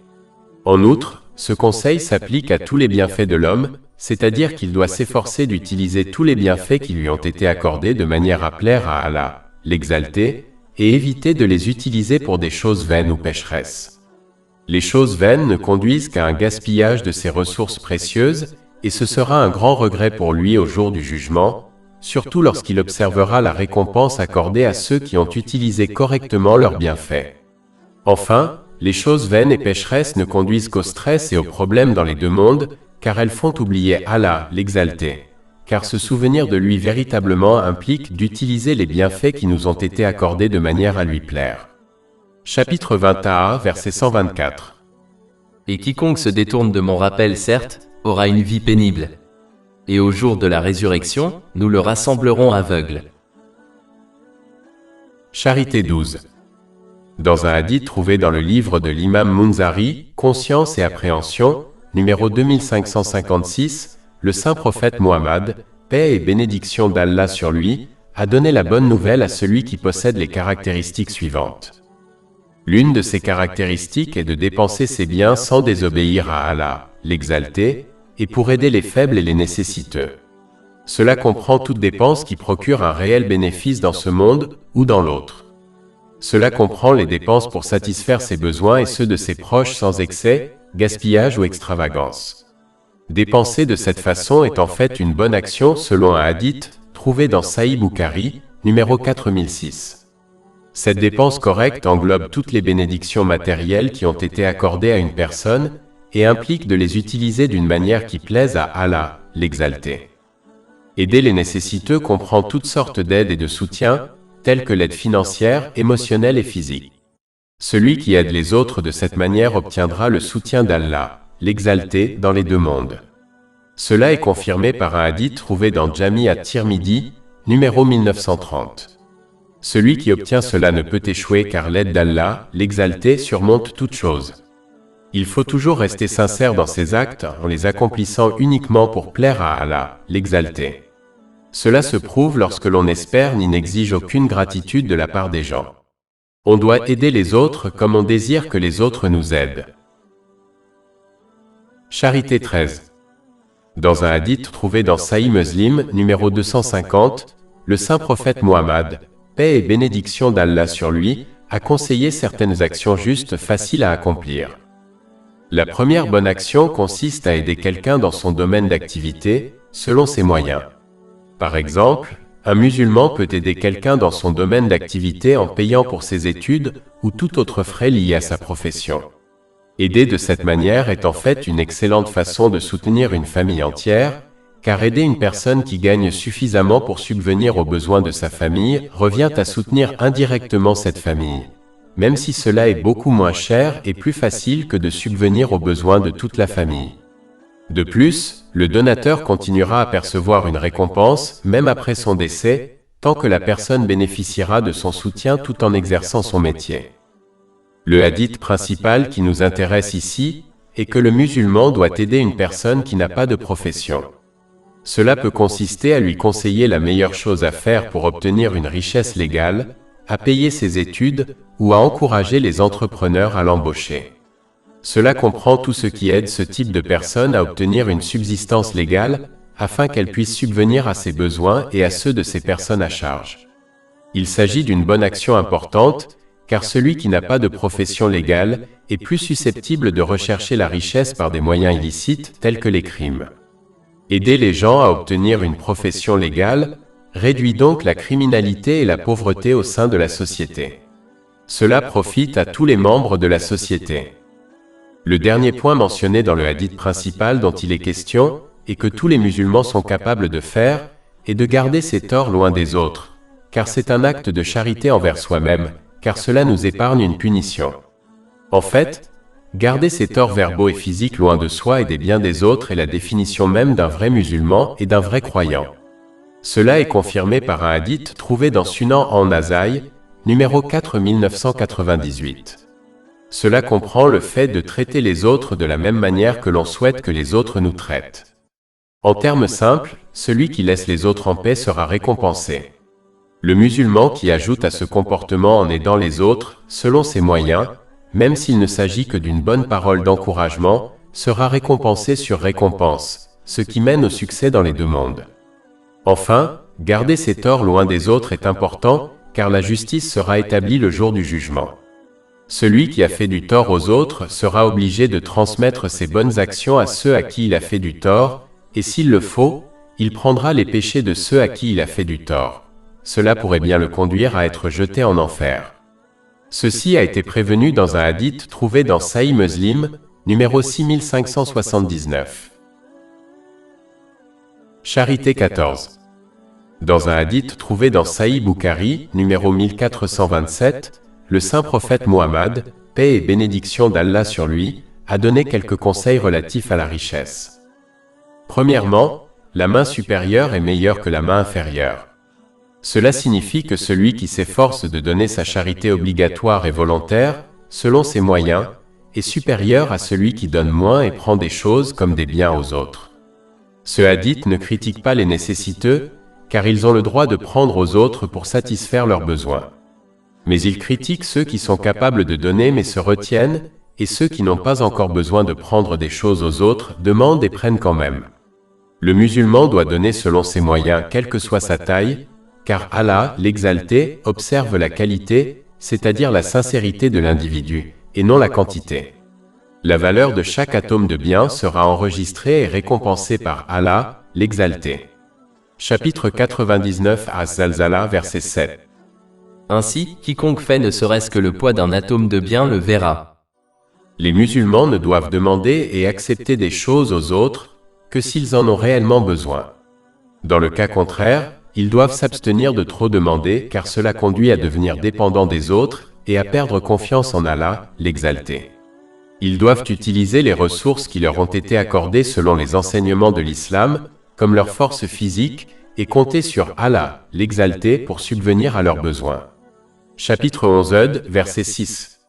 A: En outre, ce conseil s'applique à tous les bienfaits de l'homme, c'est-à-dire qu'il doit s'efforcer d'utiliser tous les bienfaits qui lui ont été accordés de manière à plaire à Allah, l'exalté, et éviter de les utiliser pour des choses vaines ou pécheresses. Les choses vaines ne conduisent qu'à un gaspillage de ses ressources précieuses, et ce sera un grand regret pour lui au jour du jugement, surtout lorsqu'il observera la récompense accordée à ceux qui ont utilisé correctement leurs bienfaits. Enfin, les choses vaines et pécheresses ne conduisent qu'au stress et aux problèmes dans les deux mondes, car elles font oublier Allah, l'exalté. Car se souvenir de lui véritablement implique d'utiliser les bienfaits qui nous ont été accordés de manière à lui plaire. Chapitre 21, verset 124.
B: Et quiconque se détourne de mon rappel, certes, aura une vie pénible. Et au jour de la résurrection, nous le rassemblerons aveugle.
A: Charité 12. Dans un hadith trouvé dans le livre de l'imam Munzari, Conscience et appréhension, numéro 2556, le saint prophète Muhammad, paix et bénédiction d'Allah sur lui, a donné la bonne nouvelle à celui qui possède les caractéristiques suivantes. L'une de ces caractéristiques est de dépenser ses biens sans désobéir à Allah, l'exalté, et pour aider les faibles et les nécessiteux. Cela comprend toute dépense qui procure un réel bénéfice dans ce monde ou dans l'autre. Cela comprend les dépenses pour satisfaire ses besoins et ceux de ses proches sans excès, gaspillage ou extravagance. Dépenser de cette façon est en fait une bonne action selon un hadith trouvé dans Sahih Bukhari, numéro 4006. Cette dépense correcte englobe toutes les bénédictions matérielles qui ont été accordées à une personne et implique de les utiliser d'une manière qui plaise à Allah, l'exalté. Aider les nécessiteux comprend toutes sortes d'aides et de soutien, telles que l'aide financière, émotionnelle et physique. Celui qui aide les autres de cette manière obtiendra le soutien d'Allah, l'exalté, dans les deux mondes. Cela est confirmé par un hadith trouvé dans Jami at-Tirmidhi, numéro 1930. Celui qui obtient cela ne peut échouer car l'aide d'Allah, l'exalté, surmonte toute chose. Il faut toujours rester sincère dans ses actes en les accomplissant uniquement pour plaire à Allah, l'exalté. Cela se prouve lorsque l'on n'espère ni n'exige aucune gratitude de la part des gens. On doit aider les autres comme on désire que les autres nous aident. Charité 13. Dans un hadith trouvé dans Sahih Muslim, numéro 250, le saint prophète Muhammad, paix et bénédiction d'Allah sur lui, a conseillé certaines actions justes faciles à accomplir. La première bonne action consiste à aider quelqu'un dans son domaine d'activité, selon ses moyens. Par exemple, un musulman peut aider quelqu'un dans son domaine d'activité en payant pour ses études ou tout autre frais lié à sa profession. Aider de cette manière est en fait une excellente façon de soutenir une famille entière, car aider une personne qui gagne suffisamment pour subvenir aux besoins de sa famille revient à soutenir indirectement cette famille, même si cela est beaucoup moins cher et plus facile que de subvenir aux besoins de toute la famille. De plus, le donateur continuera à percevoir une récompense, même après son décès, tant que la personne bénéficiera de son soutien tout en exerçant son métier. Le hadith principal qui nous intéresse ici est que le musulman doit aider une personne qui n'a pas de profession. Cela peut consister à lui conseiller la meilleure chose à faire pour obtenir une richesse légale, à payer ses études ou à encourager les entrepreneurs à l'embaucher. Cela comprend tout ce qui aide ce type de personne à obtenir une subsistance légale, afin qu'elle puisse subvenir à ses besoins et à ceux de ses personnes à charge. Il s'agit d'une bonne action importante, car celui qui n'a pas de profession légale est plus susceptible de rechercher la richesse par des moyens illicites tels que les crimes. Aider les gens à obtenir une profession légale réduit donc la criminalité et la pauvreté au sein de la société. Cela profite à tous les membres de la société. Le dernier point mentionné dans le hadith principal dont il est question, et que tous les musulmans sont capables de faire, est de garder ses torts loin des autres, car c'est un acte de charité envers soi-même, car cela nous épargne une punition. En fait, garder ses torts verbaux et physiques loin de soi et des biens des autres est la définition même d'un vrai musulman et d'un vrai croyant. Cela est confirmé par un hadith trouvé dans Sunan an-Nasaï, numéro 4998. Cela comprend le fait de traiter les autres de la même manière que l'on souhaite que les autres nous traitent. En termes simples, celui qui laisse les autres en paix sera récompensé. Le musulman qui ajoute à ce comportement en aidant les autres, selon ses moyens, même s'il ne s'agit que d'une bonne parole d'encouragement, sera récompensé sur récompense, ce qui mène au succès dans les deux mondes. Enfin, garder ses torts loin des autres est important, car la justice sera établie le jour du jugement. Celui qui a fait du tort aux autres sera obligé de transmettre ses bonnes actions à ceux à qui il a fait du tort, et s'il le faut, il prendra les péchés de ceux à qui il a fait du tort. Cela pourrait bien le conduire à être jeté en enfer. Ceci a été prévenu dans un hadith trouvé dans Sahih Muslim, numéro 6579. Charité 14. Dans un hadith trouvé dans Sahih Bukhari, numéro 1427, le saint prophète Muhammad, paix et bénédiction d'Allah sur lui, a donné quelques conseils relatifs à la richesse. Premièrement, la main supérieure est meilleure que la main inférieure. Cela signifie que celui qui s'efforce de donner sa charité obligatoire et volontaire, selon ses moyens, est supérieur à celui qui donne moins et prend des choses comme des biens aux autres. Ce hadith ne critique pas les nécessiteux, car ils ont le droit de prendre aux autres pour satisfaire leurs besoins. Mais il critique ceux qui sont capables de donner mais se retiennent, et ceux qui n'ont pas encore besoin de prendre des choses aux autres demandent et prennent quand même. Le musulman doit donner selon ses moyens quelle que soit sa taille, car Allah, l'exalté, observe la qualité, c'est-à-dire la sincérité de l'individu, et non la quantité. La valeur de chaque atome de bien sera enregistrée et récompensée par Allah, l'exalté. Chapitre 99 Az-Zalzala, verset 7.
B: Ainsi, quiconque fait ne serait-ce que le poids d'un atome de bien le verra.
A: Les musulmans ne doivent demander et accepter des choses aux autres que s'ils en ont réellement besoin. Dans le cas contraire, ils doivent s'abstenir de trop demander car cela conduit à devenir dépendants des autres et à perdre confiance en Allah, l'exalté. Ils doivent utiliser les ressources qui leur ont été accordées selon les enseignements de l'islam, comme leur force physique, et compter sur Allah, l'exalté, pour subvenir à leurs besoins. Chapitre 11, verset 6.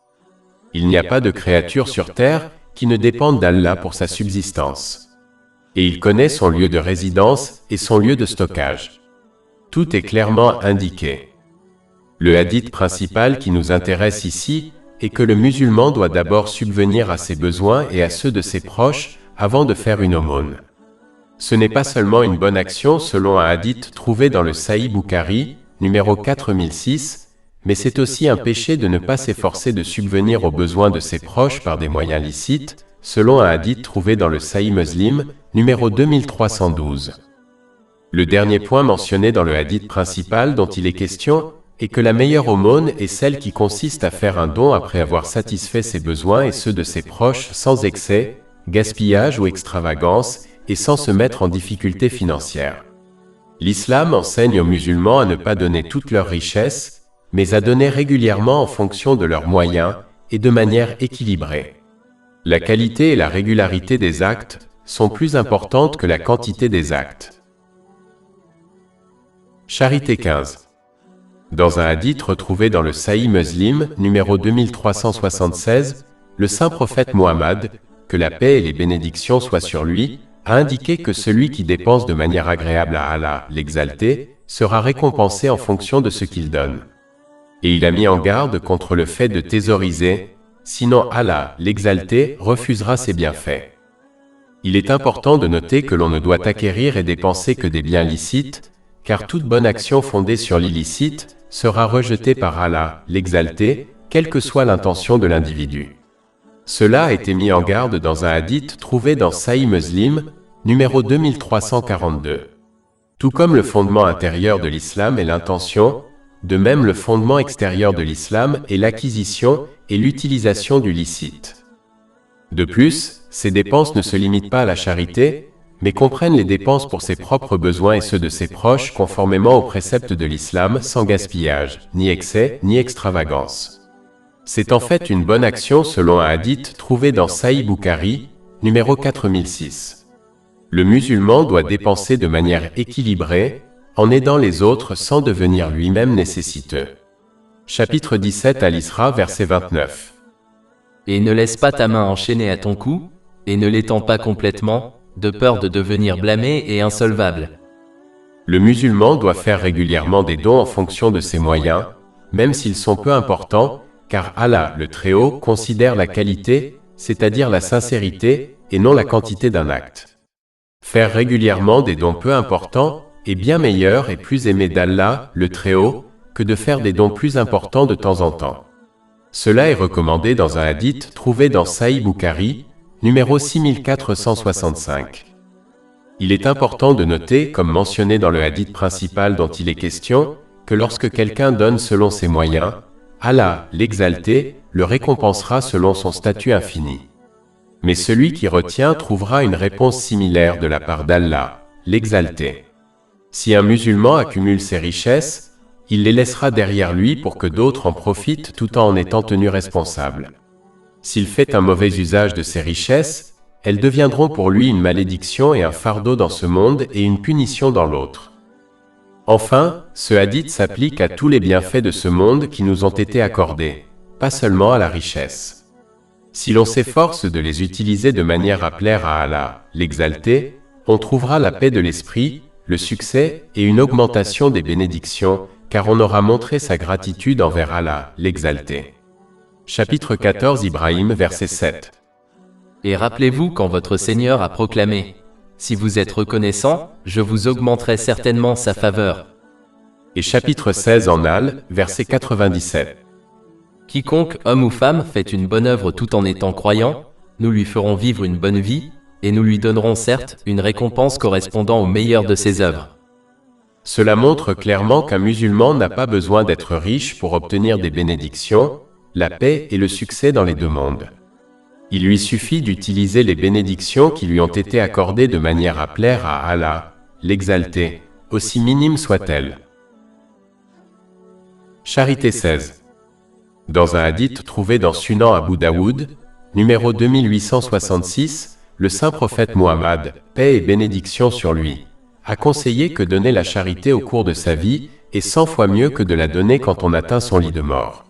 A: Il n'y a pas de créature sur terre qui ne dépende d'Allah pour sa subsistance. Et il connaît son lieu de résidence et son lieu de stockage. Tout est clairement indiqué. Le hadith principal qui nous intéresse ici est que le musulman doit d'abord subvenir à ses besoins et à ceux de ses proches avant de faire une aumône. Ce n'est pas seulement une bonne action selon un hadith trouvé dans le Sahih Bukhari, numéro 4006, mais c'est aussi un péché de ne pas s'efforcer de subvenir aux besoins de ses proches par des moyens licites, selon un hadith trouvé dans le Sahih Muslim, numéro 2312. Le dernier point mentionné dans le hadith principal dont il est question est que la meilleure aumône est celle qui consiste à faire un don après avoir satisfait ses besoins et ceux de ses proches sans excès, gaspillage ou extravagance, et sans se mettre en difficulté financière. L'islam enseigne aux musulmans à ne pas donner toute leur richesse, mais à donner régulièrement en fonction de leurs moyens et de manière équilibrée. La qualité et la régularité des actes sont plus importantes que la quantité des actes. Charité 15. Dans un hadith retrouvé dans le Sahih Muslim, numéro 2376, le saint prophète Mohammed, que la paix et les bénédictions soient sur lui, a indiqué que celui qui dépense de manière agréable à Allah, l'exalté, sera récompensé en fonction de ce qu'il donne. Et il a mis en garde contre le fait de thésauriser, sinon Allah, l'exalté, refusera ses bienfaits. Il est important de noter que l'on ne doit acquérir et dépenser que des biens licites, car toute bonne action fondée sur l'illicite sera rejetée par Allah, l'exalté, quelle que soit l'intention de l'individu. Cela a été mis en garde dans un hadith trouvé dans Sahih Muslim, numéro 2342. Tout comme le fondement intérieur de l'islam est l'intention, de même le fondement extérieur de l'islam est l'acquisition et l'utilisation du licite. De plus, ces dépenses ne se limitent pas à la charité, mais comprennent les dépenses pour ses propres besoins et ceux de ses proches conformément aux préceptes de l'islam sans gaspillage, ni excès, ni extravagance. C'est en fait une bonne action selon un hadith trouvé dans Sahih Bukhari, numéro 4006. Le musulman doit dépenser de manière équilibrée, en aidant les autres sans devenir lui-même nécessiteux. Chapitre 17 Al-Isra, verset 29.
B: Et ne laisse pas ta main enchaînée à ton cou, et ne l'étends pas complètement, de peur de devenir blâmé et insolvable.
A: Le musulman doit faire régulièrement des dons en fonction de ses moyens, même s'ils sont peu importants, car Allah, le Très-Haut, considère la qualité, c'est-à-dire la sincérité, et non la quantité d'un acte. Faire régulièrement des dons peu importants est bien meilleur et plus aimé d'Allah, le Très-Haut, que de faire des dons plus importants de temps en temps. Cela est recommandé dans un hadith trouvé dans Sahih Bukhari, numéro 6465. Il est important de noter, comme mentionné dans le hadith principal dont il est question, que lorsque quelqu'un donne selon ses moyens, Allah, l'exalté, le récompensera selon son statut infini. Mais celui qui retient trouvera une réponse similaire de la part d'Allah, l'exalté. Si un musulman accumule ses richesses, il les laissera derrière lui pour que d'autres en profitent tout en étant tenus responsables. S'il fait un mauvais usage de ses richesses, elles deviendront pour lui une malédiction et un fardeau dans ce monde et une punition dans l'autre. Enfin, ce hadith s'applique à tous les bienfaits de ce monde qui nous ont été accordés, pas seulement à la richesse. Si l'on s'efforce de les utiliser de manière à plaire à Allah, l'exalté, on trouvera la paix de l'esprit, le succès et une augmentation des bénédictions, car on aura montré sa gratitude envers Allah, l'exalté. Chapitre 14 Ibrahim, verset 7.
B: Et rappelez-vous quand votre Seigneur a proclamé « Si vous êtes reconnaissant, je vous augmenterai certainement sa faveur. »
A: Et chapitre 16 en Al, verset 97.
B: Quiconque, homme ou femme, fait une bonne œuvre tout en étant croyant, nous lui ferons vivre une bonne vie, et nous lui donnerons certes une récompense correspondant au meilleur de ses œuvres.
A: Cela montre clairement qu'un musulman n'a pas besoin d'être riche pour obtenir des bénédictions, la paix et le succès dans les deux mondes. Il lui suffit d'utiliser les bénédictions qui lui ont été accordées de manière à plaire à Allah, l'exalté, aussi minime soit-elle. Charité 16. Dans un hadith trouvé dans Sunan Abu Daoud, numéro 2866, le saint prophète Mohammed, paix et bénédiction sur lui, a conseillé que donner la charité au cours de sa vie est 100 fois mieux que de la donner quand on atteint son lit de mort.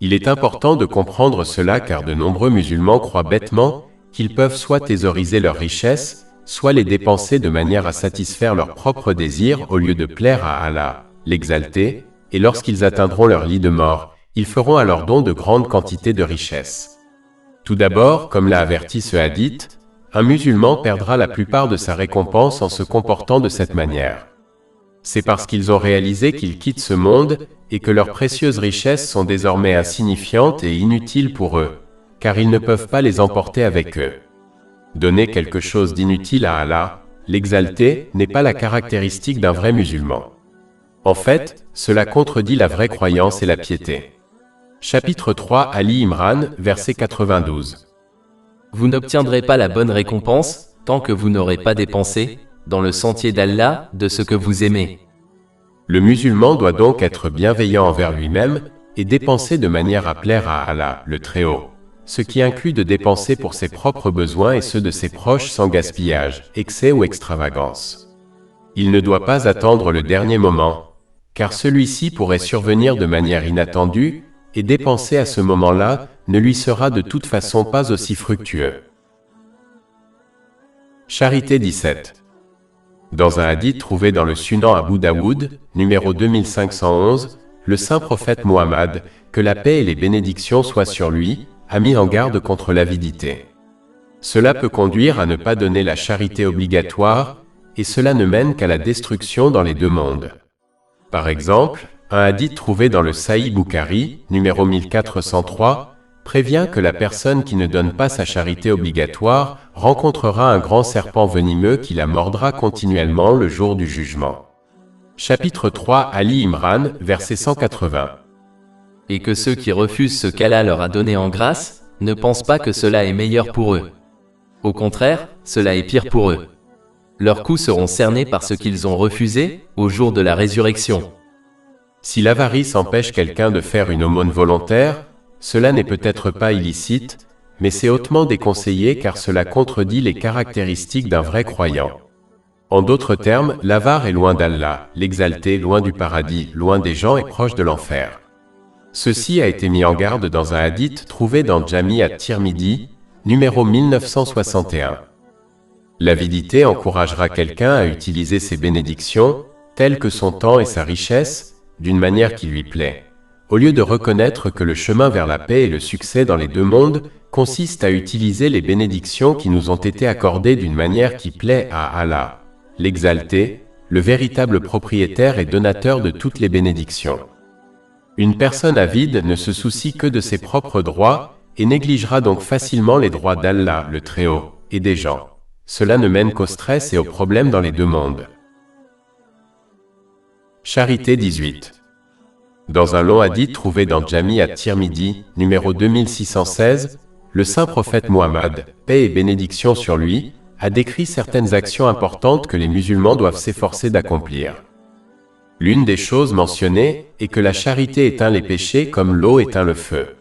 A: Il est important de comprendre cela car de nombreux musulmans croient bêtement qu'ils peuvent soit thésauriser leurs richesses, soit les dépenser de manière à satisfaire leurs propres désirs au lieu de plaire à Allah, l'Exalté, et lorsqu'ils atteindront leur lit de mort, ils feront à leur don de grandes quantités de richesses. Tout d'abord, comme l'a averti ce hadith, un musulman perdra la plupart de sa récompense en se comportant de cette manière. C'est parce qu'ils ont réalisé qu'ils quittent ce monde et que leurs précieuses richesses sont désormais insignifiantes et inutiles pour eux, car ils ne peuvent pas les emporter avec eux. Donner quelque chose d'inutile à Allah, l'Exalté, n'est pas la caractéristique d'un vrai musulman. En fait, cela contredit la vraie croyance et la piété. Chapitre 3 Ali Imran, verset 92.
B: Vous n'obtiendrez pas la bonne récompense, tant que vous n'aurez pas dépensé, dans le sentier d'Allah, de ce que vous aimez.
A: Le musulman doit donc être bienveillant envers lui-même et dépenser de manière à plaire à Allah, le Très-Haut, ce qui inclut de dépenser pour ses propres besoins et ceux de ses proches sans gaspillage, excès ou extravagance. Il ne doit pas attendre le dernier moment, car celui-ci pourrait survenir de manière inattendue, et dépenser à ce moment-là ne lui sera de toute façon pas aussi fructueux. Charité 17. Dans un hadith trouvé dans le Sunan Abu Daoud, numéro 2511, le saint prophète Muhammad, que la paix et les bénédictions soient sur lui, a mis en garde contre l'avidité. Cela peut conduire à ne pas donner la charité obligatoire, et cela ne mène qu'à la destruction dans les deux mondes. Par exemple, un hadith trouvé dans le Sahih Bukhari, numéro 1403, prévient que la personne qui ne donne pas sa charité obligatoire rencontrera un grand serpent venimeux qui la mordra continuellement le jour du jugement. Chapitre 3 Ali Imran, verset 180.
B: Et que ceux qui refusent ce qu'Allah leur a donné en grâce, ne pensent pas que cela est meilleur pour eux. Au contraire, cela est pire pour eux. Leurs coups seront cernés par ce qu'ils ont refusé, au jour de la résurrection.
A: Si l'avarice empêche quelqu'un de faire une aumône volontaire, cela n'est peut-être pas illicite, mais c'est hautement déconseillé car cela contredit les caractéristiques d'un vrai croyant. En d'autres termes, l'avare est loin d'Allah, l'Exalté loin du paradis, loin des gens et proche de l'enfer. Ceci a été mis en garde dans un hadith trouvé dans Jami at-Tirmidhi, numéro 1961. L'avidité encouragera quelqu'un à utiliser ses bénédictions, telles que son temps et sa richesse, d'une manière qui lui plaît. Au lieu de reconnaître que le chemin vers la paix et le succès dans les deux mondes consiste à utiliser les bénédictions qui nous ont été accordées d'une manière qui plaît à Allah, l'Exalté, le véritable propriétaire et donateur de toutes les bénédictions. Une personne avide ne se soucie que de ses propres droits et négligera donc facilement les droits d'Allah, le Très-Haut, et des gens. Cela ne mène qu'au stress et aux problèmes dans les deux mondes. Charité 18. Dans un long hadith trouvé dans Jami at-Tirmidhi, numéro 2616, le saint prophète Muhammad, paix et bénédiction sur lui, a décrit certaines actions importantes que les musulmans doivent s'efforcer d'accomplir. L'une des choses mentionnées est que la charité éteint les péchés comme l'eau éteint le feu.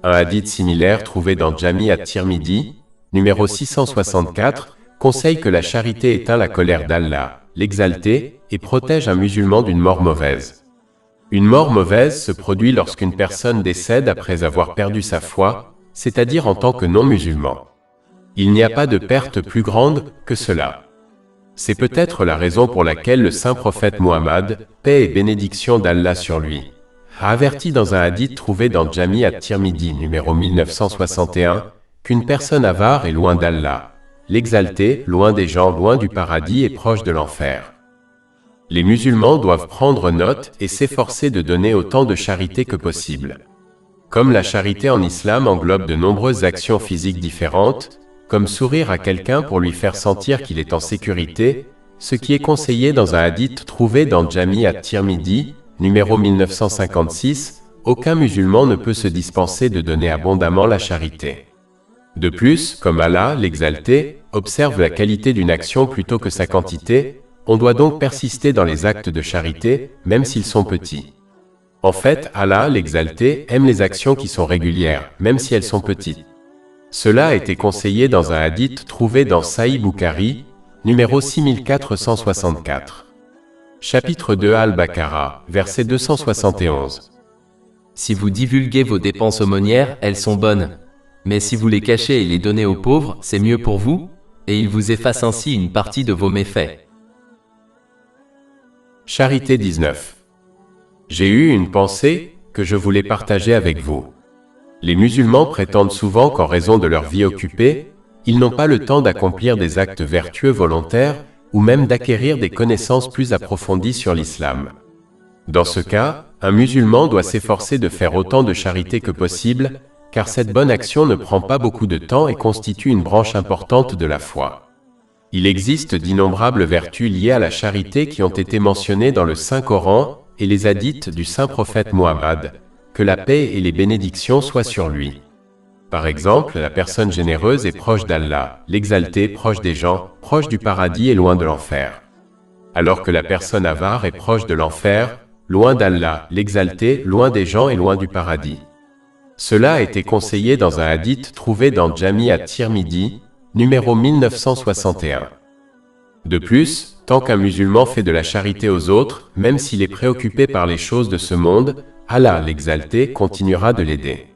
A: Un hadith similaire trouvé dans Jami at-Tirmidhi, numéro 664, conseille que la charité éteint la colère d'Allah, l'Exalté, et protège un musulman d'une mort mauvaise. Une mort mauvaise se produit lorsqu'une personne décède après avoir perdu sa foi, c'est-à-dire en tant que non-musulman. Il n'y a pas de perte plus grande que cela. C'est peut-être la raison pour laquelle le saint prophète Muhammad, paix et bénédiction d'Allah sur lui, a averti dans un hadith trouvé dans Jami at-Tirmidhi numéro 1961, qu'une personne avare est loin d'Allah, l'Exalté, loin des gens, loin du paradis et proche de l'enfer. Les musulmans doivent prendre note et s'efforcer de donner autant de charité que possible. Comme la charité en islam englobe de nombreuses actions physiques différentes, comme sourire à quelqu'un pour lui faire sentir qu'il est en sécurité, ce qui est conseillé dans un hadith trouvé dans Jami at-Tirmidhi, numéro 1956, aucun musulman ne peut se dispenser de donner abondamment la charité. De plus, comme Allah, l'Exalté, observe la qualité d'une action plutôt que sa quantité, on doit donc persister dans les actes de charité, même s'ils sont petits. En fait, Allah, l'Exalté, aime les actions qui sont régulières, même si elles sont petites. Cela a été conseillé dans un hadith trouvé dans Sahih Bukhari, numéro 6464. Chapitre 2 Al-Baqarah, verset 271.
B: Si vous divulguez vos dépenses aumônières, elles sont bonnes. Mais si vous les cachez et les donnez aux pauvres, c'est mieux pour vous. et il vous efface ainsi une partie de vos méfaits.
A: Charité 19. J'ai eu une pensée que je voulais partager avec vous. Les musulmans prétendent souvent qu'en raison de leur vie occupée, ils n'ont pas le temps d'accomplir des actes vertueux volontaires ou même d'acquérir des connaissances plus approfondies sur l'islam. Dans ce cas, un musulman doit s'efforcer de faire autant de charité que possible, car cette bonne action ne prend pas beaucoup de temps et constitue une branche importante de la foi. Il existe d'innombrables vertus liées à la charité qui ont été mentionnées dans le Saint-Coran et les hadiths du Saint-Prophète Muhammad, que la paix et les bénédictions soient sur lui. Par exemple, la personne généreuse est proche d'Allah, l'exalté proche des gens, proche du paradis et loin de l'enfer. Alors que la personne avare est proche de l'enfer, loin d'Allah, l'exalté, loin des gens et loin du paradis. Cela a été conseillé dans un hadith trouvé dans Jami at-Tirmidhi, numéro 1961. De plus, tant qu'un musulman fait de la charité aux autres, même s'il est préoccupé par les choses de ce monde, Allah, l'exalté, continuera de l'aider.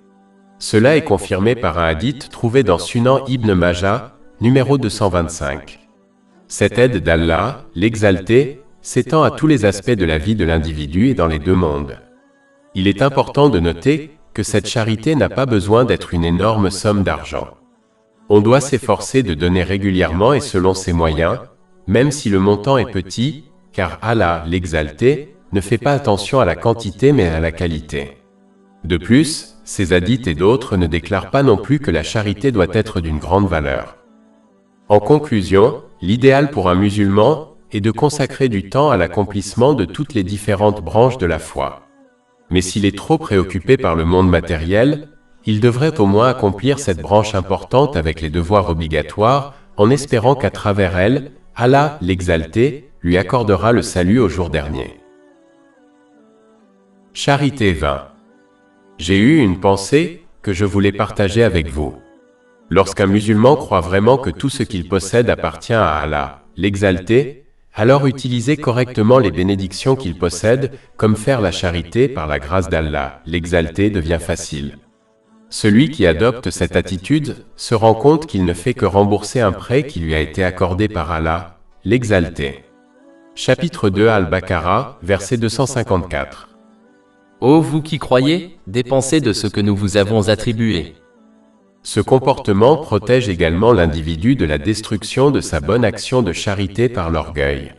A: Cela est confirmé par un hadith trouvé dans Sunan Ibn Majah, numéro 225. Cette aide d'Allah, l'exalté, s'étend à tous les aspects de la vie de l'individu et dans les deux mondes. Il est important de noter que cette charité n'a pas besoin d'être une énorme somme d'argent. On doit s'efforcer de donner régulièrement et selon ses moyens, même si le montant est petit, car Allah, l'exalté, ne fait pas attention à la quantité mais à la qualité. De plus, ces hadiths et d'autres ne déclarent pas non plus que la charité doit être d'une grande valeur. En conclusion, l'idéal pour un musulman est de consacrer du temps à l'accomplissement de toutes les différentes branches de la foi. Mais s'il est trop préoccupé par le monde matériel, il devrait au moins accomplir cette branche importante avec les devoirs obligatoires, en espérant qu'à travers elle, Allah, l'exalté, lui accordera le salut au jour dernier. Charité 20. J'ai eu une pensée que je voulais partager avec vous. Lorsqu'un musulman croit vraiment que tout ce qu'il possède appartient à Allah, l'exalté, alors utiliser correctement les bénédictions qu'il possède, comme faire la charité par la grâce d'Allah, l'exalté, devient facile. Celui qui adopte cette attitude se rend compte qu'il ne fait que rembourser un prêt qui lui a été accordé par Allah, l'exalté. Chapitre 2 Al-Baqarah, verset 254.
B: Ô vous qui croyez, dépensez de ce que nous vous avons attribué.
A: Ce comportement protège également l'individu de la destruction de sa bonne action de charité par l'orgueil.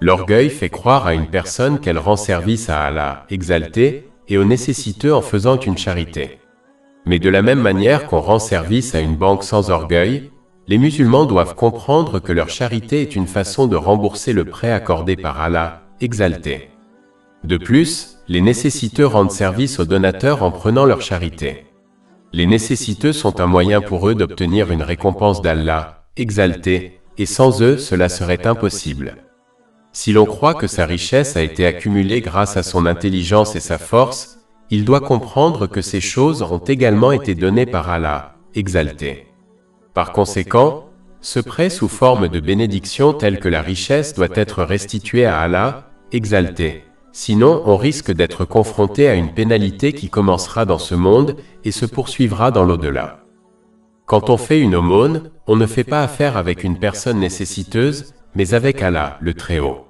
A: L'orgueil fait croire à une personne qu'elle rend service à Allah, exalté, et aux nécessiteux en faisant une charité. Mais de la même manière qu'on rend service à une banque sans orgueil, les musulmans doivent comprendre que leur charité est une façon de rembourser le prêt accordé par Allah, exalté. De plus, les nécessiteux rendent service aux donateurs en prenant leur charité. Les nécessiteux sont un moyen pour eux d'obtenir une récompense d'Allah, exalté, et sans eux, cela serait impossible. Si l'on croit que sa richesse a été accumulée grâce à son intelligence et sa force, il doit comprendre que ces choses ont également été données par Allah, exalté. Par conséquent, ce prêt sous forme de bénédiction telle que la richesse doit être restitué à Allah, exalté. Sinon, on risque d'être confronté à une pénalité qui commencera dans ce monde et se poursuivra dans l'au-delà. Quand on fait une aumône, on ne fait pas affaire avec une personne nécessiteuse, mais avec Allah, le Très-Haut.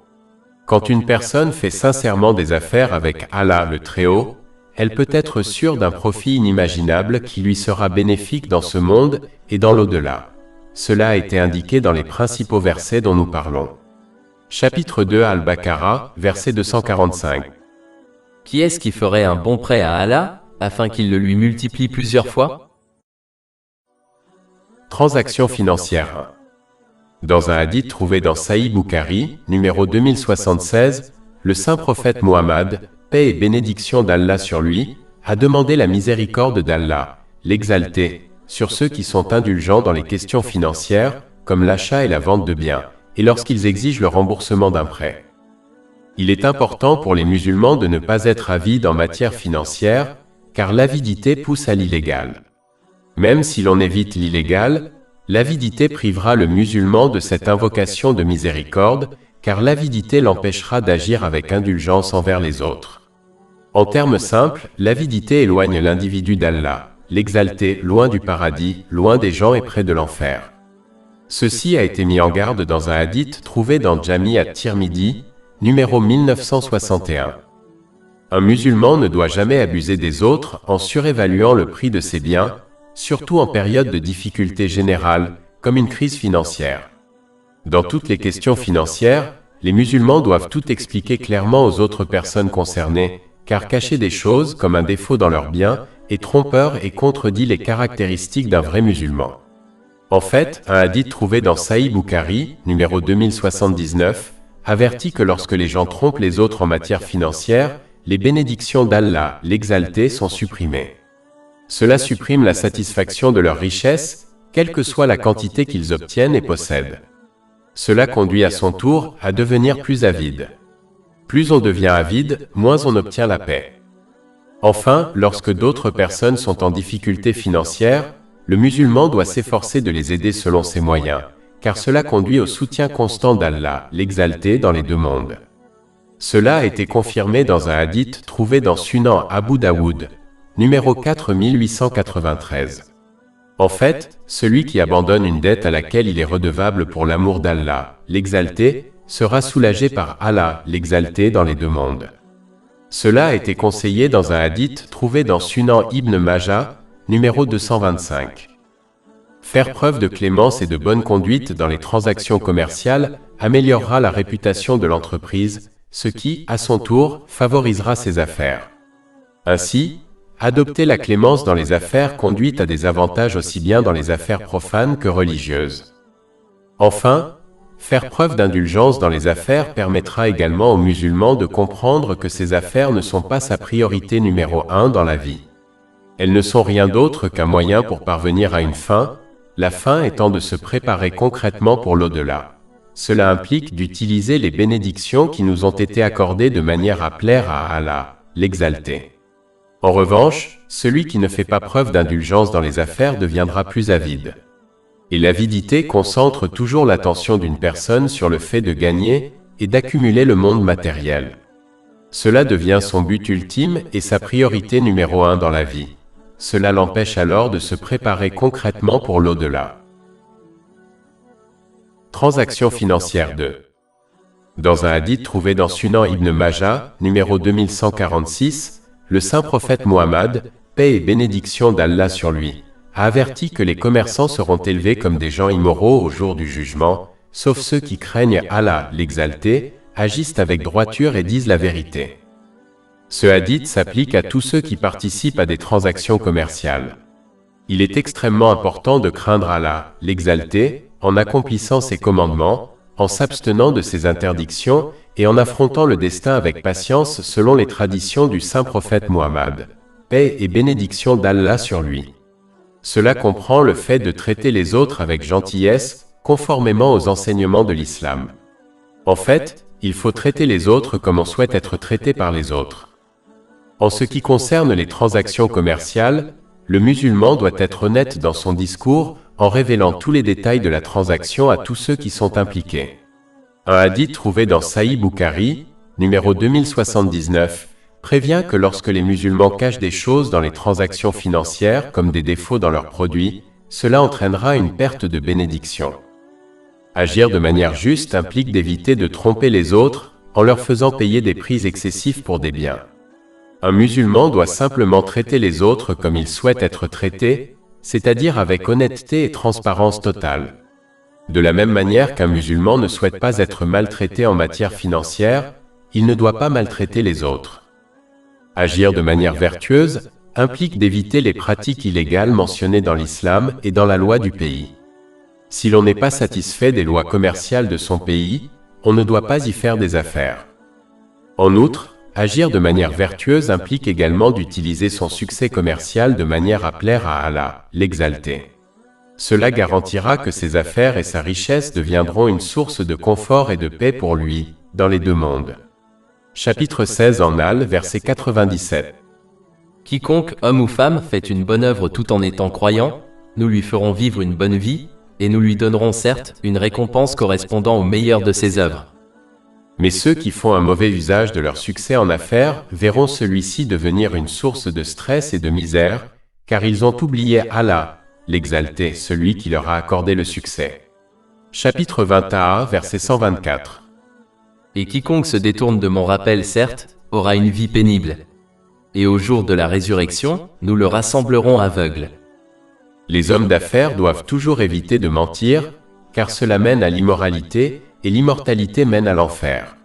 A: Quand une personne fait sincèrement des affaires avec Allah, le Très-Haut, elle peut être sûre d'un profit inimaginable qui lui sera bénéfique dans ce monde et dans l'au-delà. Cela a été indiqué dans les principaux versets dont nous parlons. Chapitre 2 Al-Baqarah, verset 245.
B: Qui est-ce qui ferait un bon prêt à Allah, afin qu'il le lui multiplie plusieurs fois?
A: Transactions financières. Dans un hadith trouvé dans Sahih Bukhari, numéro 2076, le saint prophète Muhammad, paix et bénédiction d'Allah sur lui, a demandé la miséricorde d'Allah, l'exalté, sur ceux qui sont indulgents dans les questions financières, comme l'achat et la vente de biens, et lorsqu'ils exigent le remboursement d'un prêt. Il est important pour les musulmans de ne pas être avides en matière financière, car l'avidité pousse à l'illégal. Même si l'on évite l'illégal, l'avidité privera le musulman de cette invocation de miséricorde, car l'avidité l'empêchera d'agir avec indulgence envers les autres. En termes simples, l'avidité éloigne l'individu d'Allah, l'exalté, loin du paradis, loin des gens et près de l'enfer. Ceci a été mis en garde dans un hadith trouvé dans Jami at-Tirmidhi, numéro 1961. Un musulman ne doit jamais abuser des autres en surévaluant le prix de ses biens, surtout en période de difficulté générale, comme une crise financière. Dans toutes les questions financières, les musulmans doivent tout expliquer clairement aux autres personnes concernées, car cacher des choses comme un défaut dans leurs biens est trompeur et contredit les caractéristiques d'un vrai musulman. En fait, un hadith trouvé dans Sahih Bukhari, numéro 2079, avertit que lorsque les gens trompent les autres en matière financière, les bénédictions d'Allah, l'exalté, sont supprimées. Cela supprime la satisfaction de leur richesse, quelle que soit la quantité qu'ils obtiennent et possèdent. Cela conduit à son tour à devenir plus avide. Plus on devient avide, moins on obtient la paix. Enfin, lorsque d'autres personnes sont en difficulté financière, le musulman doit s'efforcer de les aider selon ses moyens, car cela conduit au soutien constant d'Allah, l'exalté, dans les deux mondes. Cela a été confirmé dans un hadith trouvé dans Sunan Abu Daoud, numéro 4893. En fait, celui qui abandonne une dette à laquelle il est redevable pour l'amour d'Allah, l'exalté, sera soulagé par Allah, l'exalté, dans les deux mondes. Cela a été conseillé dans un hadith trouvé dans Sunan Ibn Majah, numéro 225. Faire preuve de clémence et de bonne conduite dans les transactions commerciales améliorera la réputation de l'entreprise, ce qui, à son tour, favorisera ses affaires. Ainsi, adopter la clémence dans les affaires conduit à des avantages aussi bien dans les affaires profanes que religieuses. Enfin, faire preuve d'indulgence dans les affaires permettra également aux musulmans de comprendre que ces affaires ne sont pas sa priorité numéro 1 dans la vie. Elles ne sont rien d'autre qu'un moyen pour parvenir à une fin, la fin étant de se préparer concrètement pour l'au-delà. Cela implique d'utiliser les bénédictions qui nous ont été accordées de manière à plaire à Allah, l'exalté. En revanche, celui qui ne fait pas preuve d'indulgence dans les affaires deviendra plus avide. Et l'avidité concentre toujours l'attention d'une personne sur le fait de gagner et d'accumuler le monde matériel. Cela devient son but ultime et sa priorité numéro 1 dans la vie. Cela l'empêche alors de se préparer concrètement pour l'au-delà. Transactions financières 2. Dans un hadith trouvé dans Sunan Ibn Majah, numéro 2146, le saint prophète Muhammad, paix et bénédiction d'Allah sur lui, a averti que les commerçants seront élevés comme des gens immoraux au jour du jugement, sauf ceux qui craignent Allah, l'exalté, agissent avec droiture et disent la vérité. Ce hadith s'applique à tous ceux qui participent à des transactions commerciales. Il est extrêmement important de craindre Allah, l'exalté, en accomplissant ses commandements, en s'abstenant de ses interdictions et en affrontant le destin avec patience selon les traditions du saint prophète Muhammad. Paix et bénédiction d'Allah sur lui. Cela comprend le fait de traiter les autres avec gentillesse, conformément aux enseignements de l'islam. En fait, il faut traiter les autres comme on souhaite être traité par les autres. En ce qui concerne les transactions commerciales, le musulman doit être honnête dans son discours en révélant tous les détails de la transaction à tous ceux qui sont impliqués. Un hadith trouvé dans Sahih Bukhari, numéro 2079, prévient que lorsque les musulmans cachent des choses dans les transactions financières comme des défauts dans leurs produits, cela entraînera une perte de bénédiction. Agir de manière juste implique d'éviter de tromper les autres en leur faisant payer des prix excessifs pour des biens. Un musulman doit simplement traiter les autres comme il souhaite être traité, c'est-à-dire avec honnêteté et transparence totale. De la même manière qu'un musulman ne souhaite pas être maltraité en matière financière, il ne doit pas maltraiter les autres. Agir de manière vertueuse implique d'éviter les pratiques illégales mentionnées dans l'islam et dans la loi du pays. Si l'on n'est pas satisfait des lois commerciales de son pays, on ne doit pas y faire des affaires. En outre, agir de manière vertueuse implique également d'utiliser son succès commercial de manière à plaire à Allah, l'exalté. Cela garantira que ses affaires et sa richesse deviendront une source de confort et de paix pour lui, dans les deux mondes. Chapitre 16 en Al, verset 97.
B: Quiconque, homme ou femme, fait une bonne œuvre tout en étant croyant, nous lui ferons vivre une bonne vie, et nous lui donnerons certes une récompense correspondant au meilleur de ses œuvres.
A: Mais ceux qui font un mauvais usage de leur succès en affaires verront celui-ci devenir une source de stress et de misère, car ils ont oublié Allah, l'exalté, celui qui leur a accordé le succès. Chapitre 21, verset 124.
B: Et quiconque se détourne de mon rappel, certes, aura une vie pénible. Et au jour de la résurrection, nous le rassemblerons aveugle.
A: Les hommes d'affaires doivent toujours éviter de mentir, car cela mène à l'immoralité, et l'immortalité mène à l'enfer.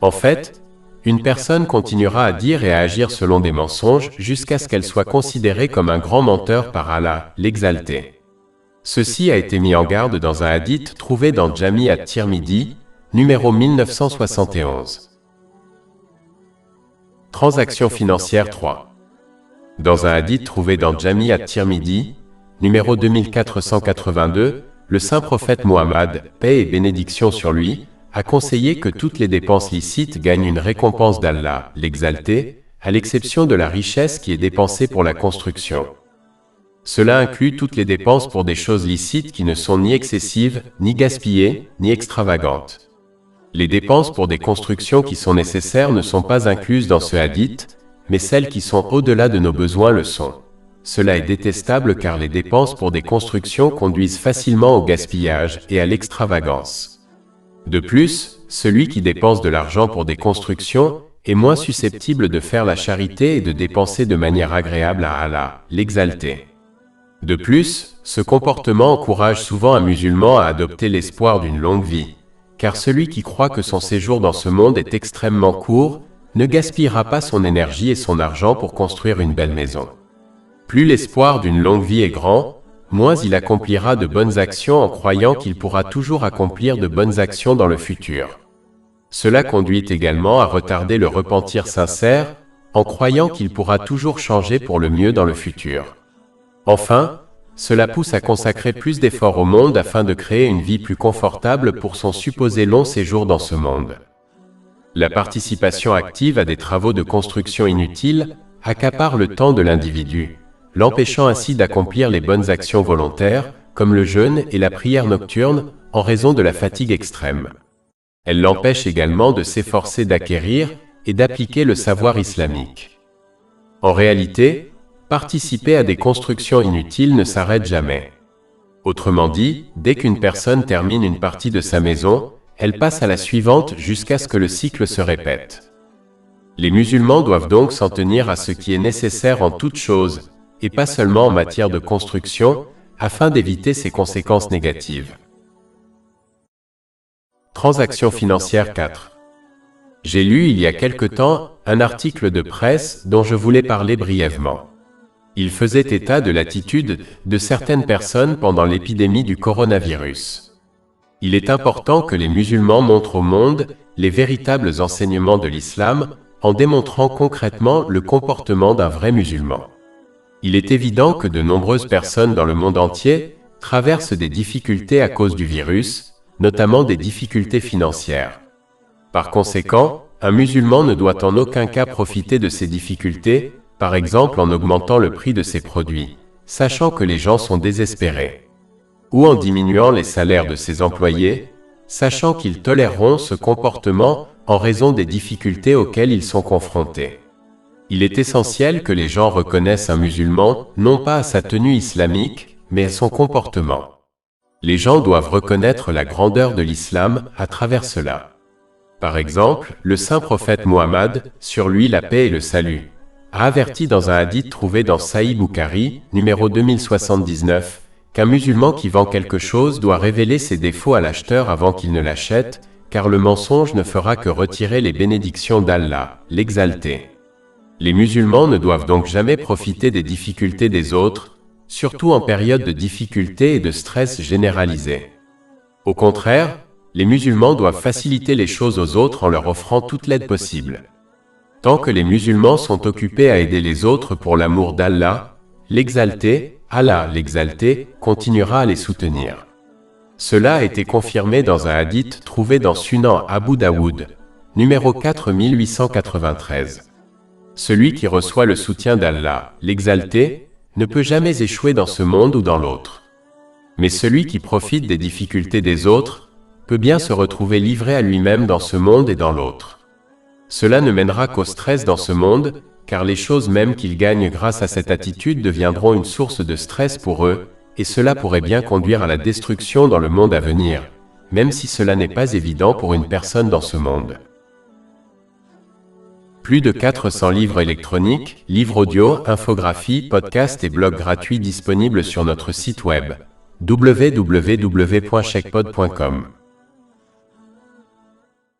A: En fait, une personne continuera à dire et à agir selon des mensonges jusqu'à ce qu'elle soit considérée comme un grand menteur par Allah, l'Exalté. Ceci a été mis en garde dans un hadith trouvé dans Jami at-Tirmidhi, numéro 1971. Transaction financière 3. Dans un hadith trouvé dans Jami at-Tirmidhi, numéro 2482, le saint prophète Muhammad, paix et bénédiction sur lui, a conseillé que toutes les dépenses licites gagnent une récompense d'Allah, l'Exalté, à l'exception de la richesse qui est dépensée pour la construction. Cela inclut toutes les dépenses pour des choses licites qui ne sont ni excessives, ni gaspillées, ni extravagantes. Les dépenses pour des constructions qui sont nécessaires ne sont pas incluses dans ce hadith, mais celles qui sont au-delà de nos besoins le sont. Cela est détestable car les dépenses pour des constructions conduisent facilement au gaspillage et à l'extravagance. De plus, celui qui dépense de l'argent pour des constructions est moins susceptible de faire la charité et de dépenser de manière agréable à Allah, l'Exalté. De plus, ce comportement encourage souvent un musulman à adopter l'espoir d'une longue vie, car celui qui croit que son séjour dans ce monde est extrêmement court, ne gaspillera pas son énergie et son argent pour construire une belle maison. Plus l'espoir d'une longue vie est grand, moins il accomplira de bonnes actions en croyant qu'il pourra toujours accomplir de bonnes actions dans le futur. Cela conduit également à retarder le repentir sincère, en croyant qu'il pourra toujours changer pour le mieux dans le futur. Enfin, cela pousse à consacrer plus d'efforts au monde afin de créer une vie plus confortable pour son supposé long séjour dans ce monde. La participation active à des travaux de construction inutiles accapare le temps de l'individu, l'empêchant ainsi d'accomplir les bonnes actions volontaires, comme le jeûne et la prière nocturne, en raison de la fatigue extrême. Elle l'empêche également de s'efforcer d'acquérir et d'appliquer le savoir islamique. En réalité, participer à des constructions inutiles ne s'arrête jamais. Autrement dit, dès qu'une personne termine une partie de sa maison, elle passe à la suivante jusqu'à ce que le cycle se répète. Les musulmans doivent donc s'en tenir à ce qui est nécessaire en toutes choses, et pas seulement en matière de construction, afin d'éviter ses conséquences négatives. Transaction financière 4. J'ai lu il y a quelque temps un article de presse dont je voulais parler brièvement. Il faisait état de l'attitude de certaines personnes pendant l'épidémie du coronavirus. Il est important que les musulmans montrent au monde les véritables enseignements de l'islam en démontrant concrètement le comportement d'un vrai musulman. Il est évident que de nombreuses personnes dans le monde entier traversent des difficultés à cause du virus, notamment des difficultés financières. Par conséquent, un musulman ne doit en aucun cas profiter de ces difficultés, par exemple en augmentant le prix de ses produits, sachant que les gens sont désespérés, ou en diminuant les salaires de ses employés, sachant qu'ils toléreront ce comportement en raison des difficultés auxquelles ils sont confrontés. Il est essentiel que les gens reconnaissent un musulman non pas à sa tenue islamique, mais à son comportement. Les gens doivent reconnaître la grandeur de l'islam à travers cela. Par exemple, le saint prophète Muhammad, sur lui la paix et le salut, a averti dans un hadith trouvé dans Sahih Bukhari, numéro 2079, qu'un musulman qui vend quelque chose doit révéler ses défauts à l'acheteur avant qu'il ne l'achète, car le mensonge ne fera que retirer les bénédictions d'Allah, l'Exalté. Les musulmans ne doivent donc jamais profiter des difficultés des autres, surtout en période de difficulté et de stress généralisé. Au contraire, les musulmans doivent faciliter les choses aux autres en leur offrant toute l'aide possible. Tant que les musulmans sont occupés à aider les autres pour l'amour d'Allah, l'Exalté, Allah l'Exalté, continuera à les soutenir. Cela a été confirmé dans un hadith trouvé dans Sunan Abu Daoud, numéro 4893. Celui qui reçoit le soutien d'Allah, l'Exalté, ne peut jamais échouer dans ce monde ou dans l'autre. Mais celui qui profite des difficultés des autres, peut bien se retrouver livré à lui-même dans ce monde et dans l'autre. Cela ne mènera qu'au stress dans ce monde, car les choses même qu'ils gagnent grâce à cette attitude deviendront une source de stress pour eux, et cela pourrait bien conduire à la destruction dans le monde à venir, même si cela n'est pas évident pour une personne dans ce monde. Plus de 400 livres électroniques, livres audio, infographies, podcasts et blogs gratuits disponibles sur notre site web www.checpod.com.